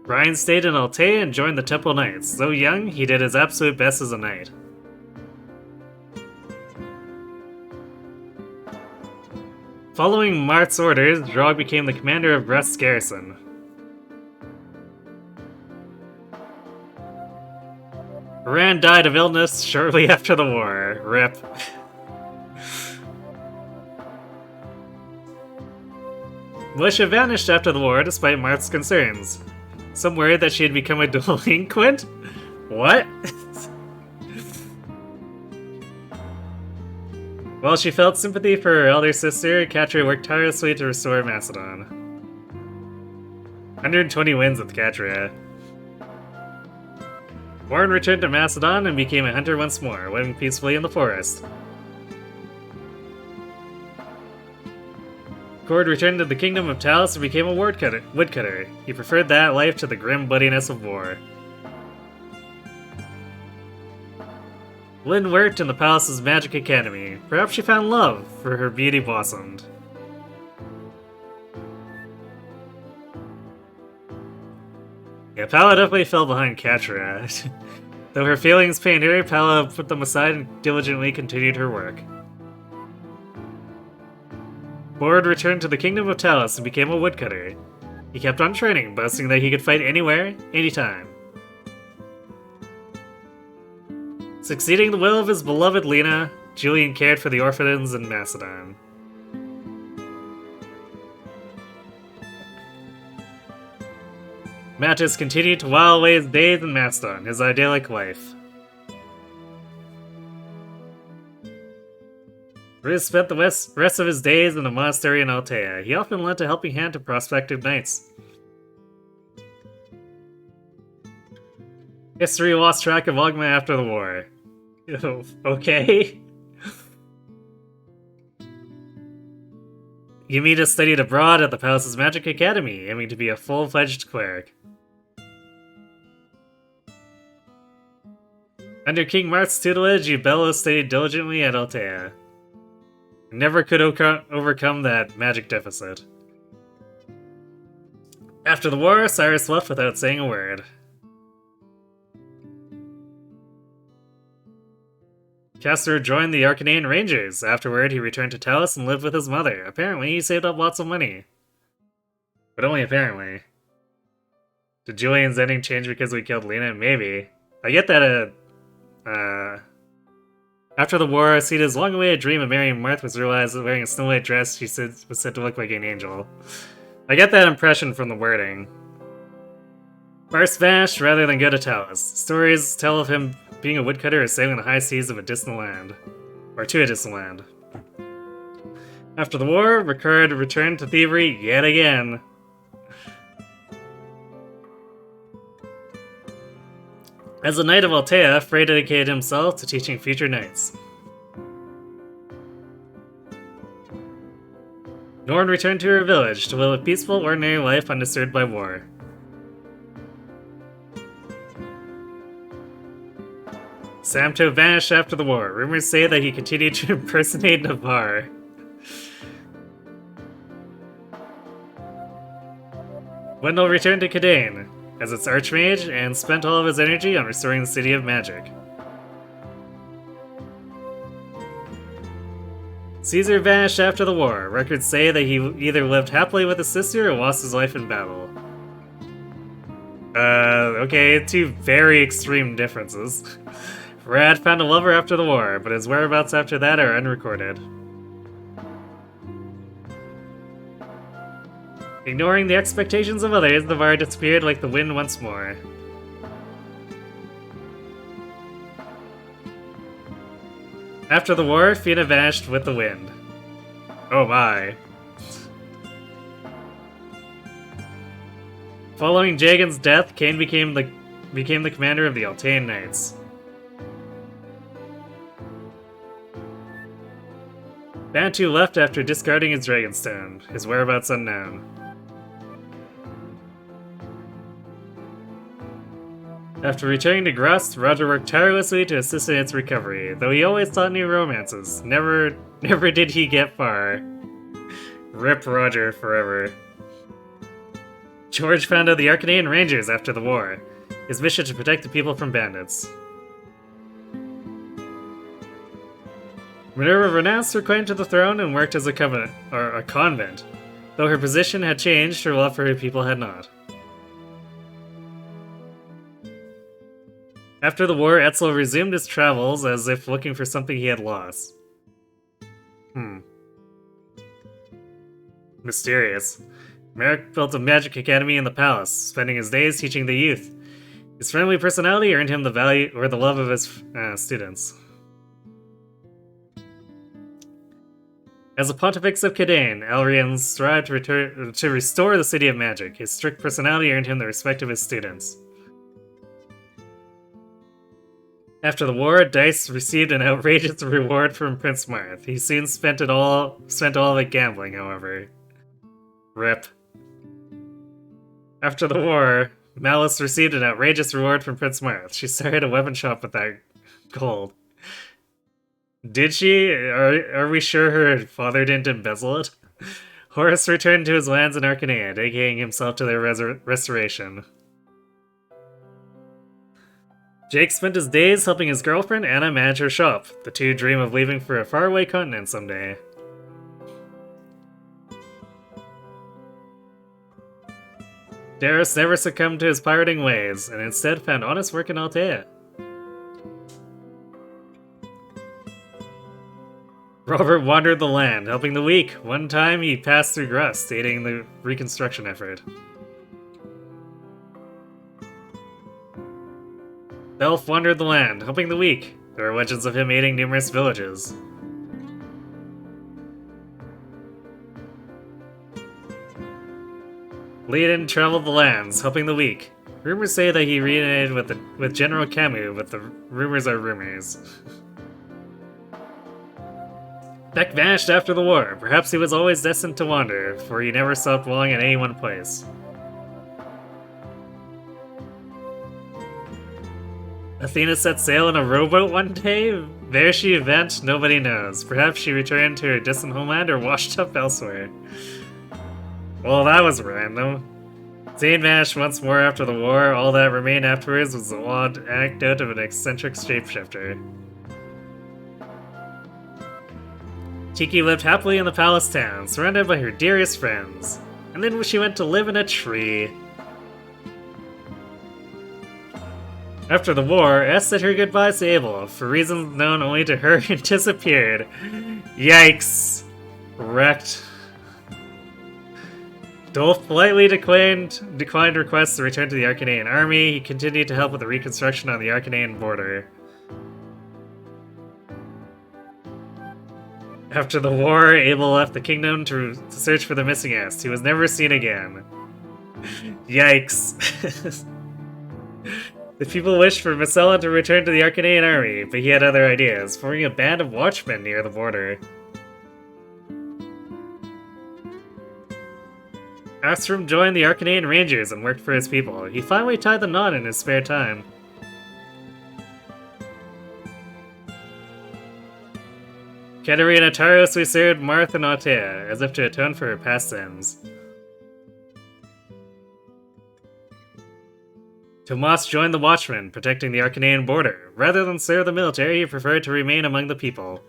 Brian stayed in Altea and joined the Temple Knights. Though young, he did his absolute best as a knight. Following Marth's orders, Drog became the commander of Brest's garrison. Rand died of illness shortly after the war. RIP. Militia vanished after the war despite Marth's concerns. Some worried that she had become a delinquent? What? While she felt sympathy for her elder sister, Catra worked tirelessly to restore Macedon. 120 wins with Catra. Warren returned to Macedon and became a hunter once more, living peacefully in the forest. Cord returned to the kingdom of Talos and became a woodcutter. He preferred that life to the grim bloodiness of war. Lynn worked in the palace's magic academy. Perhaps she found love, for her beauty blossomed. Yeah, Pala definitely fell behind Catra. Though her feelings pained her, Pala put them aside and diligently continued her work. Bord returned to the kingdom of Talos and became a woodcutter. He kept on training, boasting that he could fight anywhere, anytime. Succeeding the will of his beloved Lena, Julian cared for the orphans in Macedon. Donatus continued to while away his days in Maston, his idyllic life. Riz spent the rest of his days in the monastery in Altea. He often lent a helping hand to prospective knights. History lost track of Ogma after the war. Okay. Yamita studied abroad at the palace's magic academy, aiming to be a full-fledged cleric. Under King Mart's tutelage, Ubello studied diligently at Altea. Never could overcome that magic deficit. After the war, Cyrus left without saying a word. Castor joined the Arcanine Rangers. Afterward, he returned to Talos and lived with his mother. Apparently, he saved up lots of money. But only apparently. Did Julian's ending change because we killed Lena? Maybe. I get that after the war, Sita's long-awaited dream of marrying Marth was realized that wearing a Snow White dress she was said to look like an angel. I get that impression from the wording. Marth vanished rather than go to Talos. Stories tell of him being a woodcutter or sailing the high seas of a distant land. Or to a distant land. After the war, Ricard returned to thievery yet again. As a knight of Altea, Frey dedicated himself to teaching future knights. Norn returned to her village to live a peaceful, ordinary life undisturbed by war. Samto vanished after the war. Rumors say that he continued to impersonate Navarre. Wendell returned to Cadane as its archmage and spent all of his energy on restoring the City of Magic. Caesar vanished after the war. Records say that he either lived happily with his sister or lost his life in battle. Okay, two very extreme differences. Rad found a lover after the war, but his whereabouts after that are unrecorded. Ignoring the expectations of others, Navarre disappeared like the wind once more. After the war, Fina vanished with the wind. Oh my. Following Jagan's death, Kane became the commander of the Altean Knights. Bantu left after discarding his Dragonstone, his whereabouts unknown. After returning to Grust, Roger worked tirelessly to assist in its recovery, though he always sought new romances. Never did he get far. Rip Roger forever. George founded the Arcanine Rangers after the war, his mission to protect the people from bandits. Minerva renounced her claim to the throne and worked as a convent. Though her position had changed, her love for her people had not. After the war, Etzel resumed his travels as if looking for something he had lost. Mysterious. Merrick built a magic academy in the palace, spending his days teaching the youth. His friendly personality earned him the value or the love of his students. As a Pontifex of Cadane, Elrian strived to restore the City of Magic. His strict personality earned him the respect of his students. After the war, Dice received an outrageous reward from Prince Marth. He soon spent all of it gambling, however. Rip. After the war, Malice received an outrageous reward from Prince Marth. She started a weapon shop with that gold. Did she? Are we sure her father didn't embezzle it? Horace returned to his lands in Arcanea, dedicating himself to their restoration. Jake spent his days helping his girlfriend Anna manage her shop. The two dream of leaving for a faraway continent someday. Darius never succumbed to his pirating ways, and instead found honest work in Altea. Robert wandered the land, helping the weak. One time he passed through Grust, aiding the reconstruction effort. The elf wandered the land, helping the weak. There were legends of him aiding numerous villages. Leodin traveled the lands, helping the weak. Rumors say that he reunited with General Camus, but the rumors are rumors. Beck vanished after the war. Perhaps he was always destined to wander, for he never stopped dwelling in any one place. Athena set sail in a rowboat one day? Where she went, nobody knows. Perhaps she returned to her distant homeland or washed up elsewhere. Well, that was random. Zane vanished once more after the war. All that remained afterwards was the odd anecdote of an eccentric shapeshifter. Tiki lived happily in the palace town, surrounded by her dearest friends. And then she went to live in a tree. After the war, S said her goodbyes to Abel, for reasons known only to her, and disappeared. Yikes. Wrecked. Dolph politely declined requests to return to the Arcanaean army. He continued to help with the reconstruction on the Arcanaean border. After the war, Abel left the kingdom to search for the missing S. He was never seen again. Yikes. The people wished for Masella to return to the Arcanaean army, but he had other ideas, forming a band of watchmen near the border. Astrom joined the Arcanaean Rangers and worked for his people. He finally tied the knot in his spare time. Katerina tirelessly served Marth and Altea, as if to atone for her past sins. Tomas joined the Watchmen, protecting the Arcanaean border. Rather than serve the military, he preferred to remain among the people.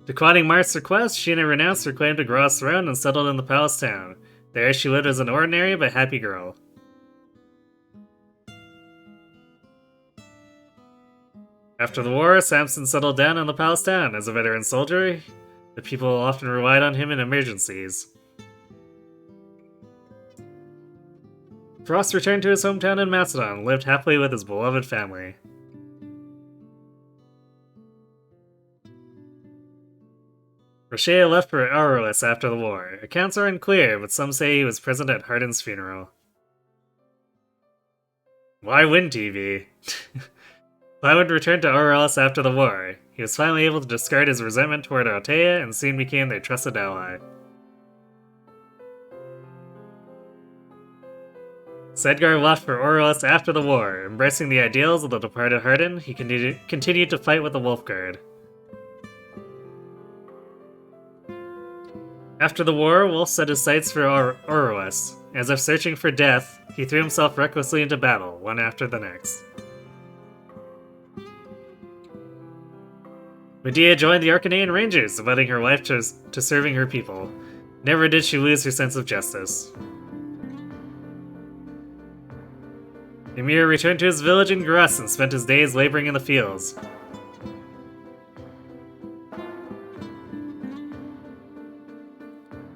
Declining Marth's request, Sheena renounced her claim to Groth's throne and settled in the palace town. There she lived as an ordinary but happy girl. After the war, Samson settled down in the palace town. As a veteran soldier, the people often relied on him in emergencies. Frost returned to his hometown in Macedon and lived happily with his beloved family. Rochea left for Aurorus after the war. Accounts are unclear, but some say he was present at Hardin's funeral. Why wouldn't he be? Cloud returned to Aurorus after the war. He was finally able to discard his resentment toward Altea and soon became their trusted ally. Sedgar left for Aurorus after the war. Embracing the ideals of the departed Hardin, he continued to fight with the Wolf Guard. After the war, Wolf set his sights for Aurorus. As if searching for death, he threw himself recklessly into battle, one after the next. Medea joined the Arcanaean Rangers, devoting her life to serving her people. Never did she lose her sense of justice. Ymir returned to his village in Grus and spent his days laboring in the fields.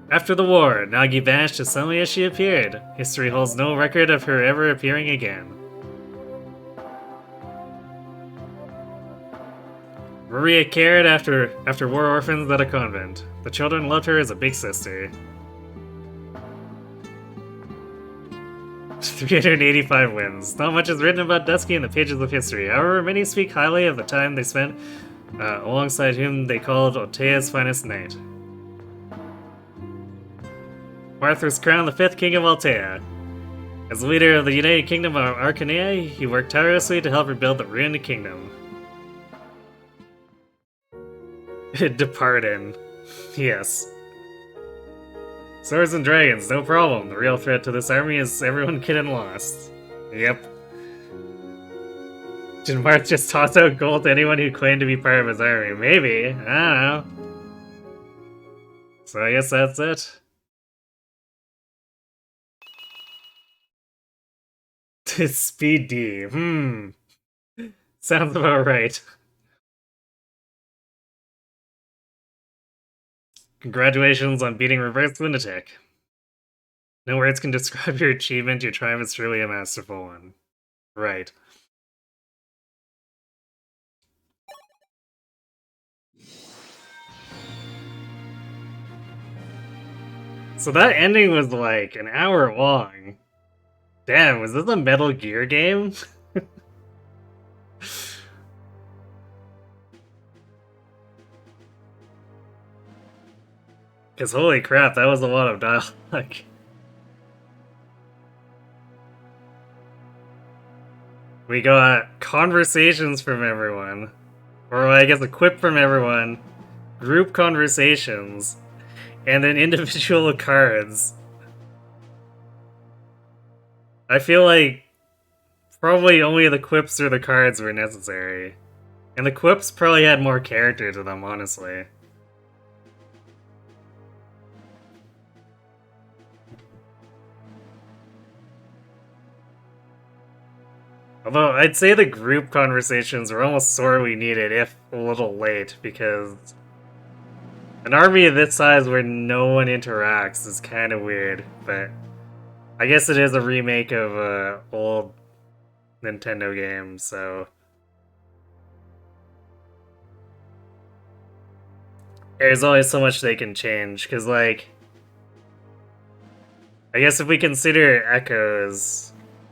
After the war, Nagi vanished as suddenly as she appeared. History holds no record of her ever appearing again. Maria cared after war orphans at a convent. The children loved her as a big sister. 385 wins. Not much is written about Dusky in the pages of history. However, many speak highly of the time they spent alongside whom they called Altea's finest knight. Marth was crowned the 5th king of Altea. As leader of the United Kingdom of Arcanaea, he worked tirelessly to help rebuild the ruined kingdom. Departed. Yes. Swords and dragons, no problem. The real threat to this army is everyone kid and lost. Yep. Did Marth just toss out gold to anyone who claimed to be part of his army? Maybe. I don't know. So I guess that's it. Speed D. Sounds about right. Congratulations on beating Reverse Lunatic. No words can describe your achievement. Your triumph is truly a masterful one. Right. So that ending was like an hour long. Damn, was this a Metal Gear game? Because holy crap, that was a lot of dialogue. We got conversations from everyone. Or I guess a quip from everyone. Group conversations. And then individual cards. I feel like probably only the quips or the cards were necessary. And the quips probably had more character to them, honestly. Although, I'd say the group conversations were almost sorely needed, if a little late, because an army of this size where no one interacts is kind of weird, but I guess it is a remake of a old Nintendo game, so there's always so much they can change, because, like, I guess if we consider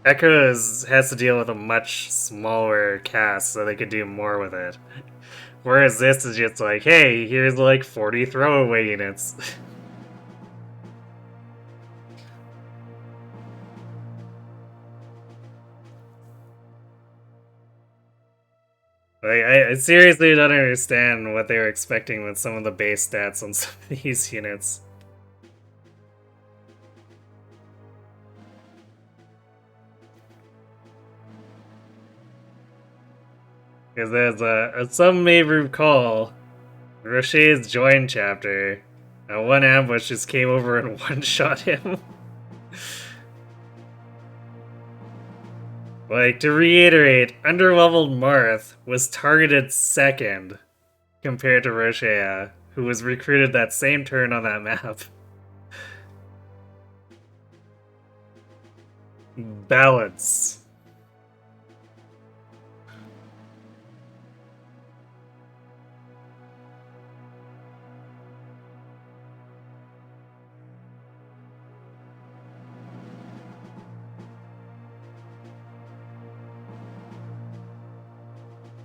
Echoes has to deal with a much smaller cast, so they could do more with it. Whereas this is just like, hey, here's like 40 throwaway units. Like, I seriously don't understand what they were expecting with some of the base stats on some of these units. Because as some may recall, Rocher's join chapter, one ambush just came over and one-shot him. Like, to reiterate, underleveled Marth was targeted second compared to Rocher, who was recruited that same turn on that map. Balance.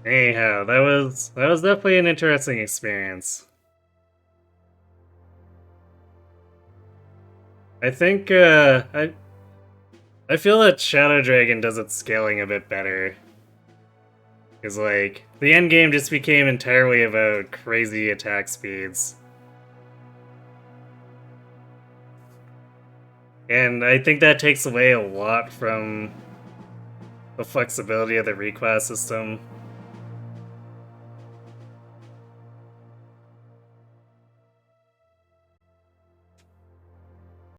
Anyhow, that was definitely an interesting experience. I think I feel that Shadow Dragon does its scaling a bit better. Because like the end game just became entirely about crazy attack speeds. And I think that takes away a lot from the flexibility of the reclass system.